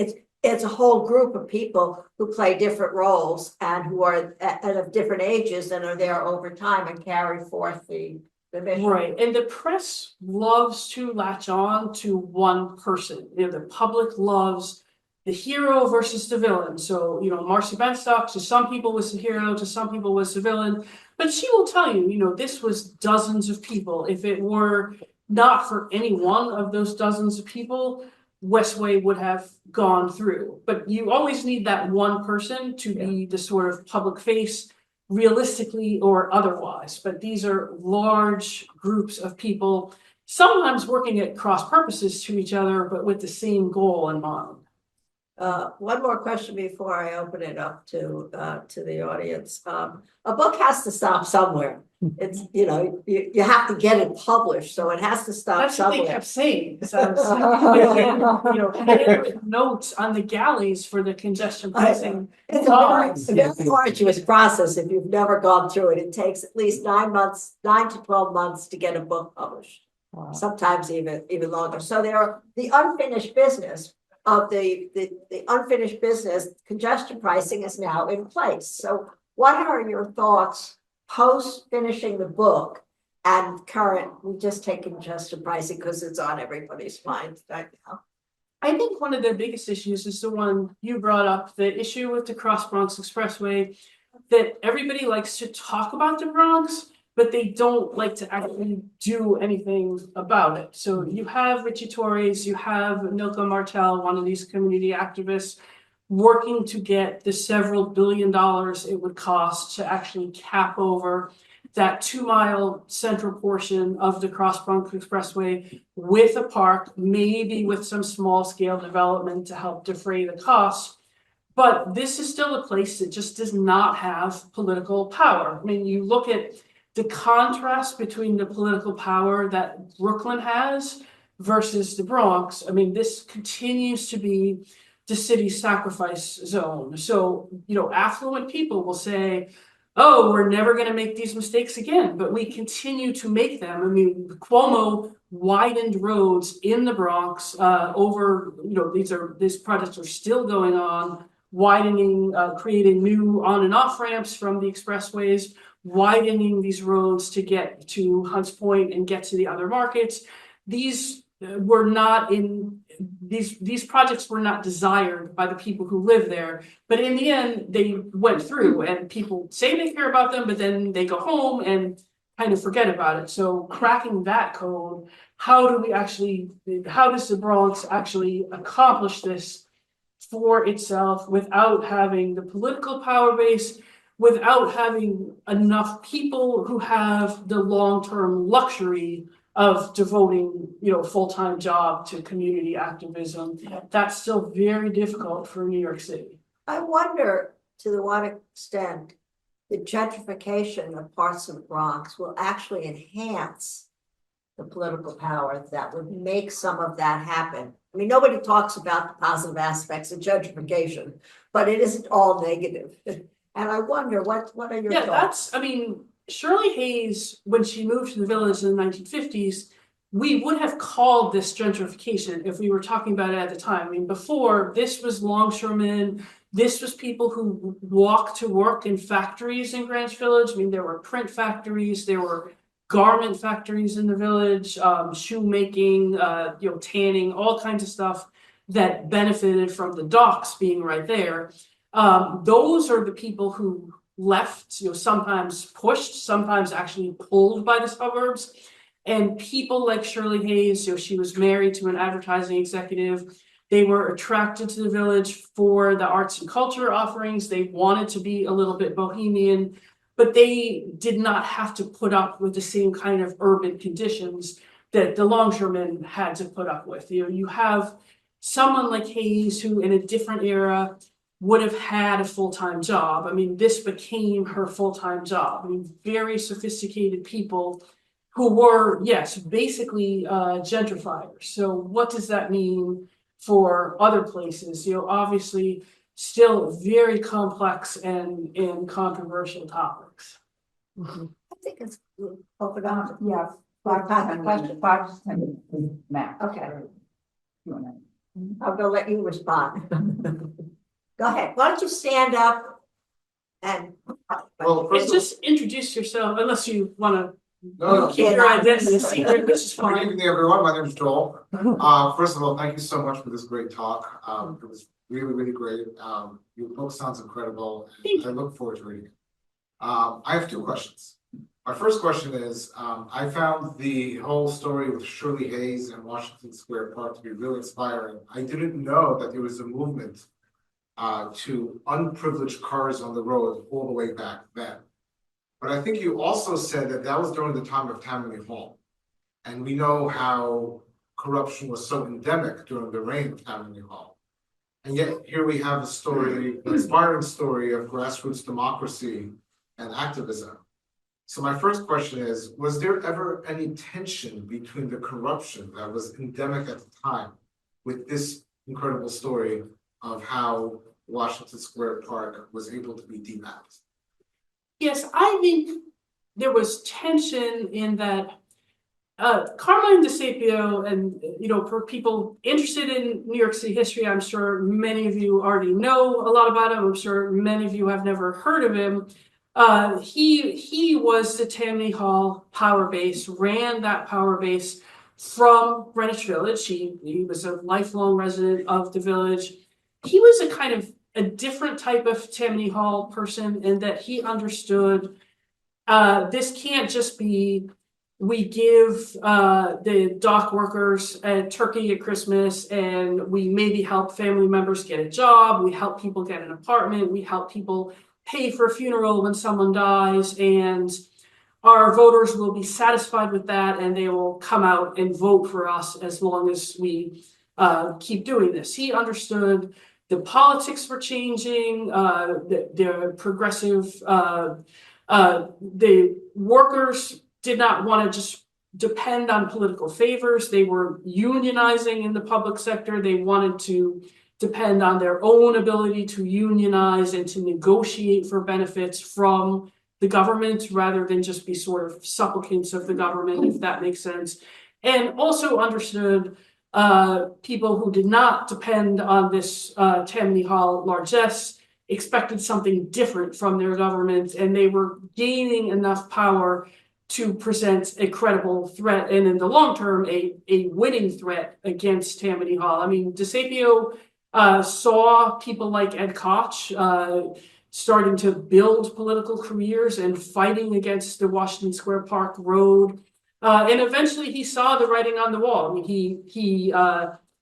it's a whole group of people who play different roles and who are of different ages and are there over time and carry forth the mission. Right, and the press loves to latch on to one person. You know, the public loves the hero versus the villain. So, you know, Marcy Benstock to some people was the hero, to some people was the villain. But she will tell you, you know, this was dozens of people. If it were not for any one of those dozens of people, Westway would have gone through. But you always need that one person to be the sort of public face, realistically or otherwise. But these are large groups of people, sometimes working at cross purposes to each other, but with the same goal in mind. One more question before I open it up to the audience. A book has to stop somewhere. It's, you know, you have to get it published, so it has to stop That's somewhere. what they kept saying. So I was, you know, handwritten notes on the galleys for the congestion pricing. It's a very arduous process if you've never gone through it. It takes at least 9 to 12 months to get a book published. Wow. Sometimes even longer. So there are the unfinished business of the unfinished business. Congestion pricing is now in place. So what are your thoughts post finishing the book and current? We just take congestion pricing because it's on everybody's mind right now. I think one of the biggest issues is the one you brought up, the issue with the Cross Bronx Expressway, that everybody likes to talk about the Bronx, but they don't like to actually do anything about it. So you have Richie Torres, you have Milka Martel, one of these community activists, working to get the several $1 billion it would cost to actually cap over that 2-mile central portion of the Cross Bronx Expressway with a park, maybe with some small scale development to help defray the costs. But this is still a place that just does not have political power. I mean, you look at the contrast between the political power that Brooklyn has versus the Bronx. I mean, this continues to be the city's sacrifice zone. So, you know, affluent people will say, oh, we're never going to make these mistakes again, but we continue to make them. I mean, Cuomo widened roads in the Bronx over, you know, these projects are still going on, widening, creating new on and off ramps from the expressways, widening these roads to get to Hunts Point and get to the other markets. These were not in these projects were not desired by the people who live there, but in the end they went through, and people say they care about them, but then they go home and kind of forget about it. So cracking that code, how does the Bronx actually accomplish this for itself without having the political power base, without having enough people who have the long-term luxury of devoting, you know, full-time job to community activism? That's still very difficult for New York City. I wonder to what extent the gentrification of parts of the Bronx will actually enhance the political power that would make some of that happen. I mean, nobody talks about the positive aspects of gentrification, but it isn't all negative. And I wonder, what are your thoughts? I mean, Shirley Hayes, when she moved to the village in the 1950s, we would have called this gentrification if we were talking about it at the time. I mean, before, this was longshoremen, this was people who walked to work in factories in Greenwich Village. I mean, there were print factories, there were garment factories in the village, shoemaking, you know, tanning, all kinds of stuff that benefited from the docks being right there. Those are the people who left, you know, sometimes pushed, sometimes actually pulled by the suburbs. And people like Shirley Hayes, you know, she was married to an advertising executive. They were attracted to the village for the arts and culture offerings. They wanted to be a little bit bohemian. but they did not have to put up with the same kind of urban conditions that the longshoremen had to put up with. You have someone like Hayes who in a different era would have had a full-time job. I mean, this became her full-time job. I mean, very sophisticated people who were, yes, basically gentrifiers. So what does that mean for other places? Obviously still very complex and controversial topics. I think it's open up. Yeah, Five to 10 questions. 5 to 10 minutes max. Okay. Q&A. I'm gonna let you respond. Go ahead. Why don't you stand up and. Well, And just introduce yourself, unless you want to no, keep your identity secret, which is good fine. evening, everyone. My name is Joel. First of all, thank you so much for this great talk. It was really, really great. Your book sounds incredible. And I look forward to reading it. I have 2 questions. My first question is, I found the whole story with Shirley Hayes and Washington Square Park to be really inspiring. I didn't know that there was a movement to unprivileged cars on the road all the way back then. But I think you also said that that was during the time of Tammany Hall. And we know how corruption was so endemic during the reign of Tammany Hall. And yet here we have a story, an inspiring story of grassroots democracy and activism. So my first question is, was there ever any tension between the corruption that was endemic at the time with this incredible story of how Washington Square Park was able to be demapped? Yes, I think there was tension in that Carmine DeSapio, and for people interested in New York City history, I'm sure many of you already know a lot about him. I'm sure many of you have never heard of him. He was the Tammany Hall power base, ran that power base from Greenwich Village. He was a lifelong resident of the village. He was a kind of a different type of Tammany Hall person in that he understood this can't just be we give the dock workers a turkey at Christmas and we maybe help family members get a job, we help people get an apartment, we help people pay for a funeral when someone dies, and our voters will be satisfied with that and they will come out and vote for us as long as we keep doing this. He understood the politics were changing, the progressive, the workers did not want to just depend on political favors. They were unionizing in the public sector. They wanted to depend on their own ability to unionize and to negotiate for benefits from the government rather than just be sort of supplicants of the government, if that makes sense. And also understood people who did not depend on this Tammany Hall largesse expected something different from their government, and they were gaining enough power to present a credible threat, and in the long term, a winning threat against Tammany Hall. I mean, DeSapio saw people like Ed Koch starting to build political careers and fighting against the Washington Square Park Road. And eventually he saw the writing on the wall. I mean, he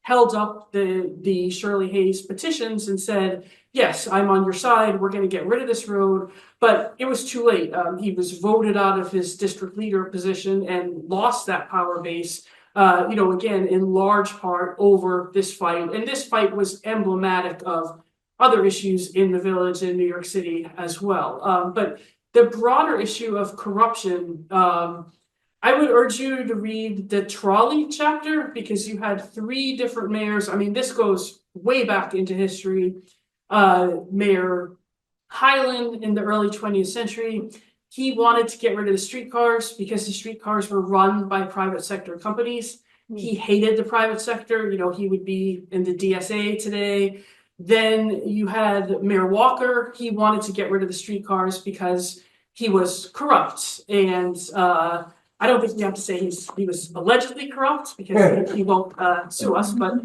held up the Shirley Hayes petitions and said, yes, I'm on your side. We're going to get rid of this road. But it was too late. He was voted out of his district leader position and lost that power base, again, in large part over this fight. And this fight was emblematic of other issues in the village in New York City as well. But the broader issue of corruption, I would urge you to read the trolley chapter because you had 3 different mayors. I mean, this goes way back into history. Mayor Highland in the early 20th century, he wanted to get rid of the streetcars because the streetcars were run by private sector companies. He hated the private sector. He would be in the DSA today. Then you had Mayor Walker. He wanted to get rid of the streetcars because he was corrupt. And I don't think we have to say he was allegedly corrupt because he won't sue us, but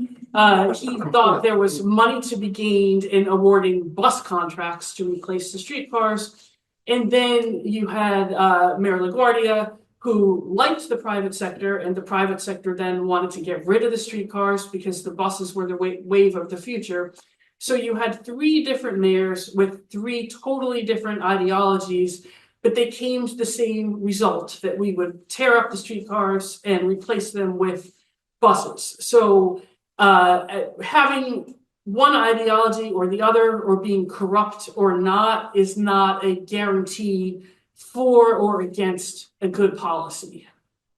he thought there was money to be gained in awarding bus contracts to replace the streetcars. And then you had Mayor LaGuardia, who liked the private sector, and the private sector then wanted to get rid of the streetcars because the buses were the wave of the future. So you had 3 different mayors with 3 totally different ideologies but they came to the same result, that we would tear up the streetcars and replace them with buses. So having one ideology or the other, or being corrupt or not, is not a guarantee for or against a good policy.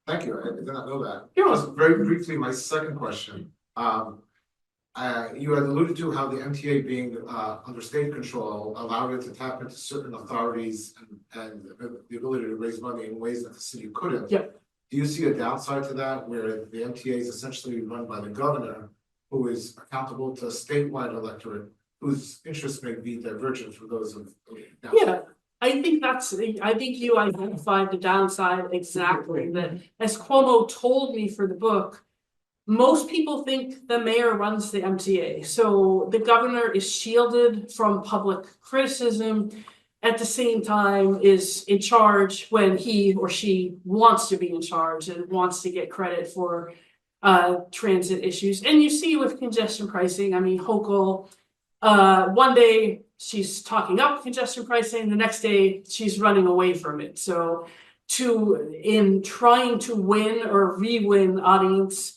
Thank you, I did not know that. You're Just very briefly, my second question. You had alluded to how the MTA being under state control allowed it to tap into certain authorities and the ability to raise money in ways that the city couldn't. Yeah. Do you see a downside to that, where the MTA is essentially run by the governor, who is accountable to a statewide electorate, whose interests may be divergent from those of? Yeah, I think you identified the downside exactly, that as Cuomo told me for the book, most people think the mayor runs the MTA. So the governor is shielded from public criticism, at the same time is in charge when he or she wants to be in charge and wants to get credit for transit issues. And you see with congestion pricing, I mean, Hochul, one day she's talking up congestion pricing, the next day she's running away from it. So in trying to win or re-win audience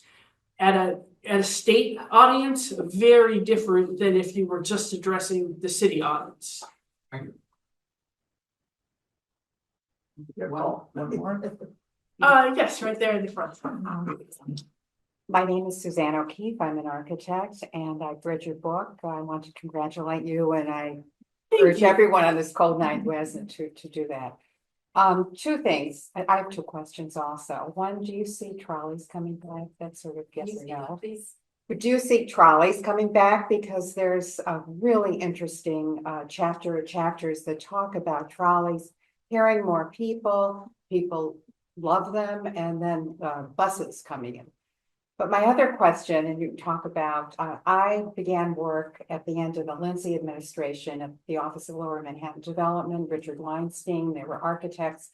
at a state audience, very different than if you were just addressing the city audience. Thank you. Well, no more. Yes, right there in the front. My name is Suzanne O'Keefe. I'm an architect and I've read your book. I want to congratulate you, and I urge everyone on this cold night who hasn't to do that. Two things. I have two questions also. One, do you see trolleys coming back? That's sort of yes or no. But do you see trolleys coming back? Because there's a really interesting chapter or chapters that talk about trolleys carrying more people. People love them, and then buses coming in. But my other question, and you talk about, I began work at the end of the Lindsay administration at the Office of Lower Manhattan Development, Richard Weinstein, they were architects.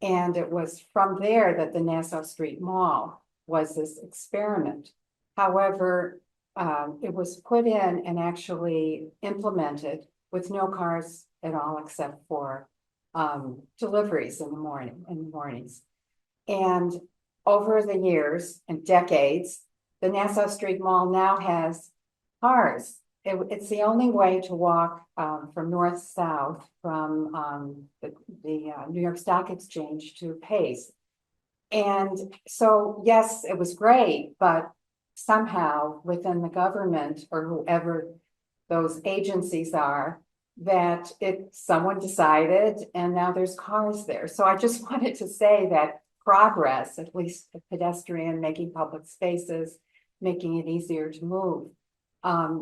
And it was from there that the Nassau Street Mall was this experiment. However, it was put in and actually implemented with no cars at all, except for deliveries in the mornings. And over the years and decades, the Nassau Street Mall now has cars. It's the only way to walk from north-south from the New York Stock Exchange to Pace. And so, yes, it was great, but somehow within the government or whoever those agencies are, that someone decided and now there's cars there. So I just wanted to say that progress, at least pedestrian, making public spaces, making it easier to move,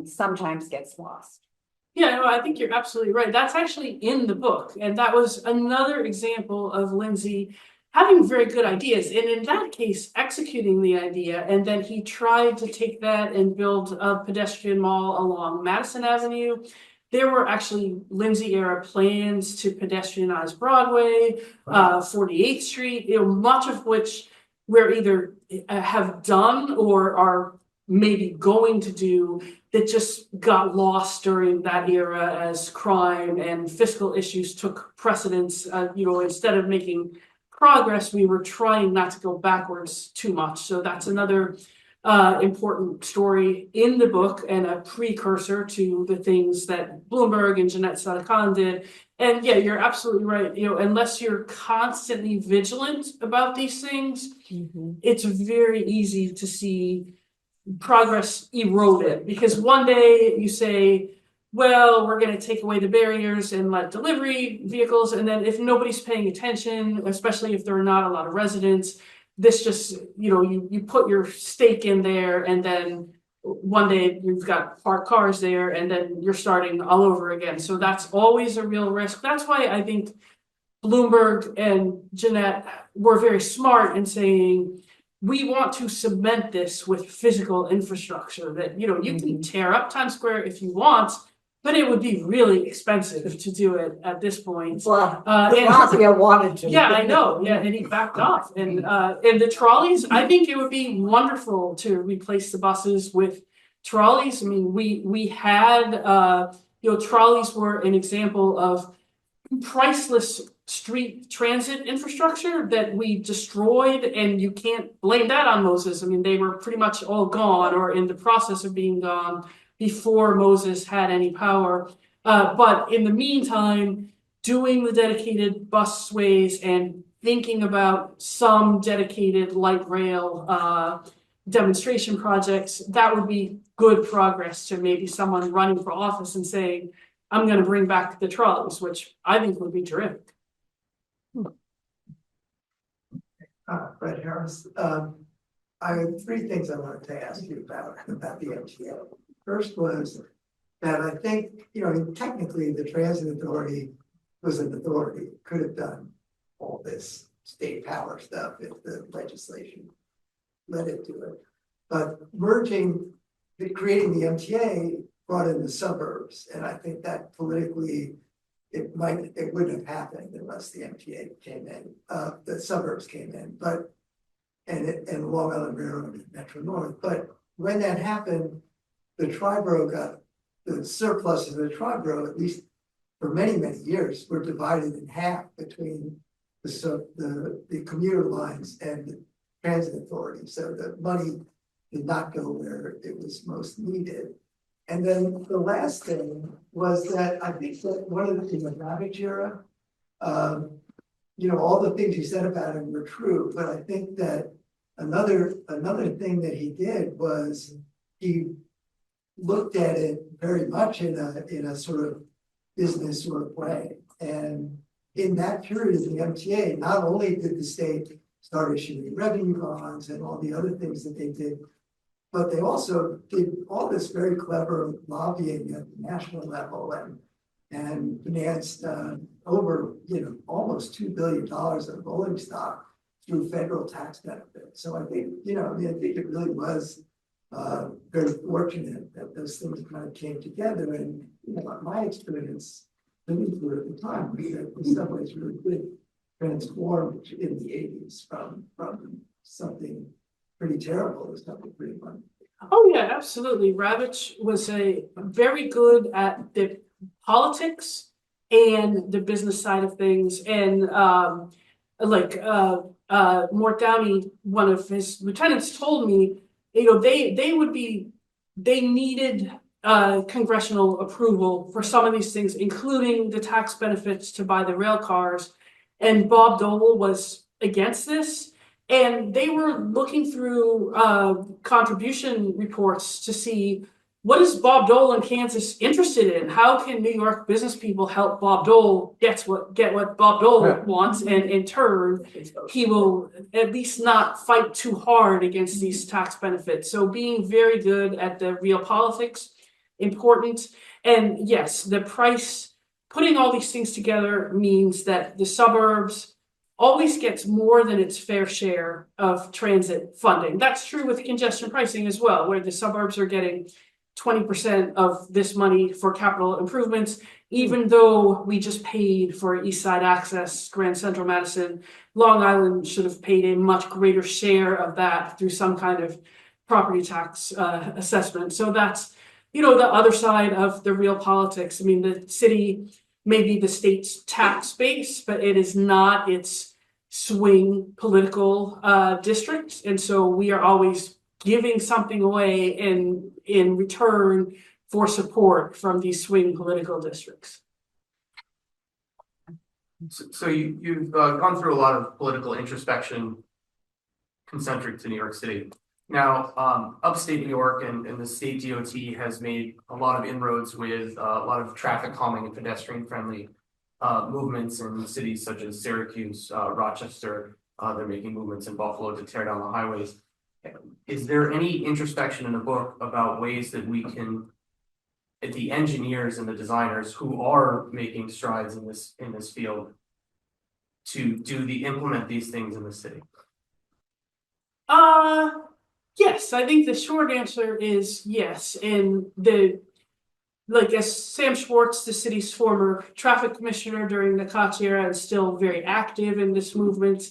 sometimes gets lost. Yeah, no, I think you're absolutely right. That's actually in the book. And that was another example of Lindsay having very good ideas. And in that case, executing the idea. And then he tried to take that and build a pedestrian mall along Madison Avenue. There were actually Lindsay era plans to pedestrianize Broadway, 48th Street, much of which we're either have done or are maybe going to do, that just got lost during that era as crime and fiscal issues took precedence. Instead of making progress, we were trying not to go backwards too much. So that's another important story in the book and a precursor to the things that Bloomberg and Jeanette Sagalyn did. And yeah, you're absolutely right. Unless you're constantly vigilant about these things, it's very easy to see progress eroded, because one day you say, well, we're going to take away the barriers and let delivery vehicles, and then if nobody's paying attention, especially if there are not a lot of residents, this just, you put your stake in there, and then one day you've got parked cars there, and then you're starting all over again. So that's always a real risk. That's why I think Bloomberg and Jeanette were very smart in saying, we want to cement this with physical infrastructure that, you can tear up Times Square if you want, but it would be really expensive to do it at this point. Well, Blasio wanted to. Yeah, I know. Yeah, and he backed off. And the trolleys, I think it would be wonderful to replace the buses with trolleys. I mean, we had trolleys were an example of priceless street transit infrastructure that we destroyed, and you can't blame that on Moses. I mean, they were pretty much all gone or in the process of being gone before Moses had any power. But in the meantime, doing the dedicated busways and thinking about some dedicated light rail demonstration projects, that would be good progress to maybe someone running for office and saying, I'm going to bring back the trolleys, which I think would be terrific. Fred Harris. I have three things I wanted to ask you about the MTA. First was that I think, technically the transit authority was an authority, could have done all this state power stuff if the legislation let it do it. But creating the MTA brought in the suburbs, and I think that politically it wouldn't have happened unless the MTA came in, the suburbs came in, and Long Island Railroad and Metro North. But when that happened, the Triborough got the surpluses of the Triborough, at least for many, many years, were divided in half between the commuter lines and the transit authority. So the money did not go where it was most needed. And then the last thing was that I think that one of the things in the Ravage era, all the things you said about him were true, but I think that another thing that he did was he looked at it very much in a sort of business sort of way. And in that period of the MTA, not only did the state start issuing revenue bonds and all the other things that they did, but they also did all this very clever lobbying at the national level and financed over almost $2 billion of rolling stock through federal tax benefits. So I think I think it really was very fortunate that those things kind of came together. And my experience living through at the time was that the subways really did transform in the 80s from something pretty terrible to something pretty fun. Oh yeah, absolutely. Ravitch was very good at the politics and the business side of things. And Mort Downey, one of his lieutenants, told me, they needed congressional approval for some of these things, including the tax benefits to buy the rail cars. And Bob Dole was against this. And they were looking through contribution reports to see, what is Bob Dole in Kansas interested in? How can New York business people help Bob Dole get what Bob Dole wants? And in turn, he will at least not fight too hard against these tax benefits. So being very good at the real politics, important. And yes, the price, putting all these things together means that the suburbs always gets more than its fair share of transit funding. That's true with congestion pricing as well, where the suburbs are getting 20% of this money for capital improvements, even though we just paid for East Side Access, Grand Central Madison. Long Island should have paid a much greater share of that through some kind of property tax assessment. So that's, the other side of the real politics. I mean, the city may be the state's tax base, but it is not its swing political district. And so we are always giving something away in return for support from these swing political districts. So you've gone through a lot of political introspection concentric to New York City. Now, upstate New York and the state DOT has made a lot of inroads with a lot of traffic calming and pedestrian friendly movements in cities such as Syracuse, Rochester. They're making movements in Buffalo to tear down the highways. Is there any introspection in the book about ways that we can, the engineers and the designers who are making strides in this field, to implement these things in the city? Yes, I think the short answer is yes. And as Sam Schwartz, the city's former traffic commissioner during the Koch era, and still very active in this movement,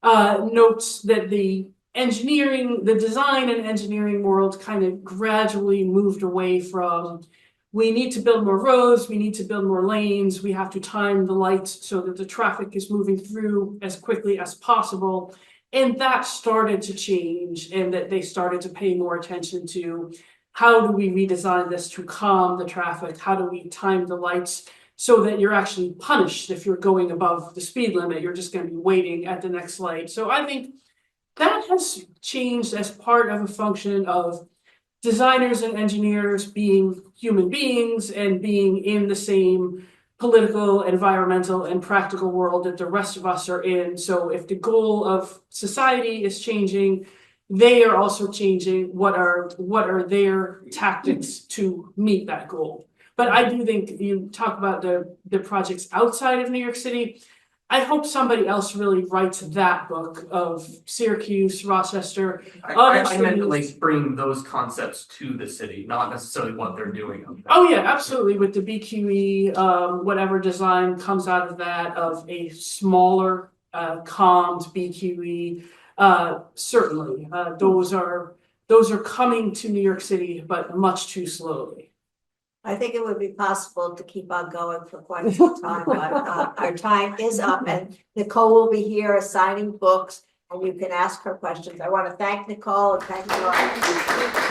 notes that the design and engineering world kind of gradually moved away from we need to build more roads, we need to build more lanes, we have to time the lights so that the traffic is moving through as quickly as possible. And that started to change, and that they started to pay more attention to how do we redesign this to calm the traffic? How do we time the lights so that you're actually punished if you're going above the speed limit? You're just going to be waiting at the next light. So I think that has changed as part of a function of designers and engineers being human beings and being in the same political, environmental, and practical world that the rest of us are in. So if the goal of society is changing, they are also changing what are their tactics to meet that goal. But I do think you talk about the projects outside of New York City. I hope somebody else really writes that book of Syracuse, Rochester. I meant to like bring those concepts to the city, not necessarily what they're doing. Oh yeah, absolutely. With the BQE, whatever design comes out of that, of a smaller, calmed BQE, certainly, those are coming to New York City, but much too slowly. I think it would be possible to keep on going for quite some time, but our time is up, and Nicole will be here assigning books, and you can ask her questions. I want to thank Nicole and thank you all.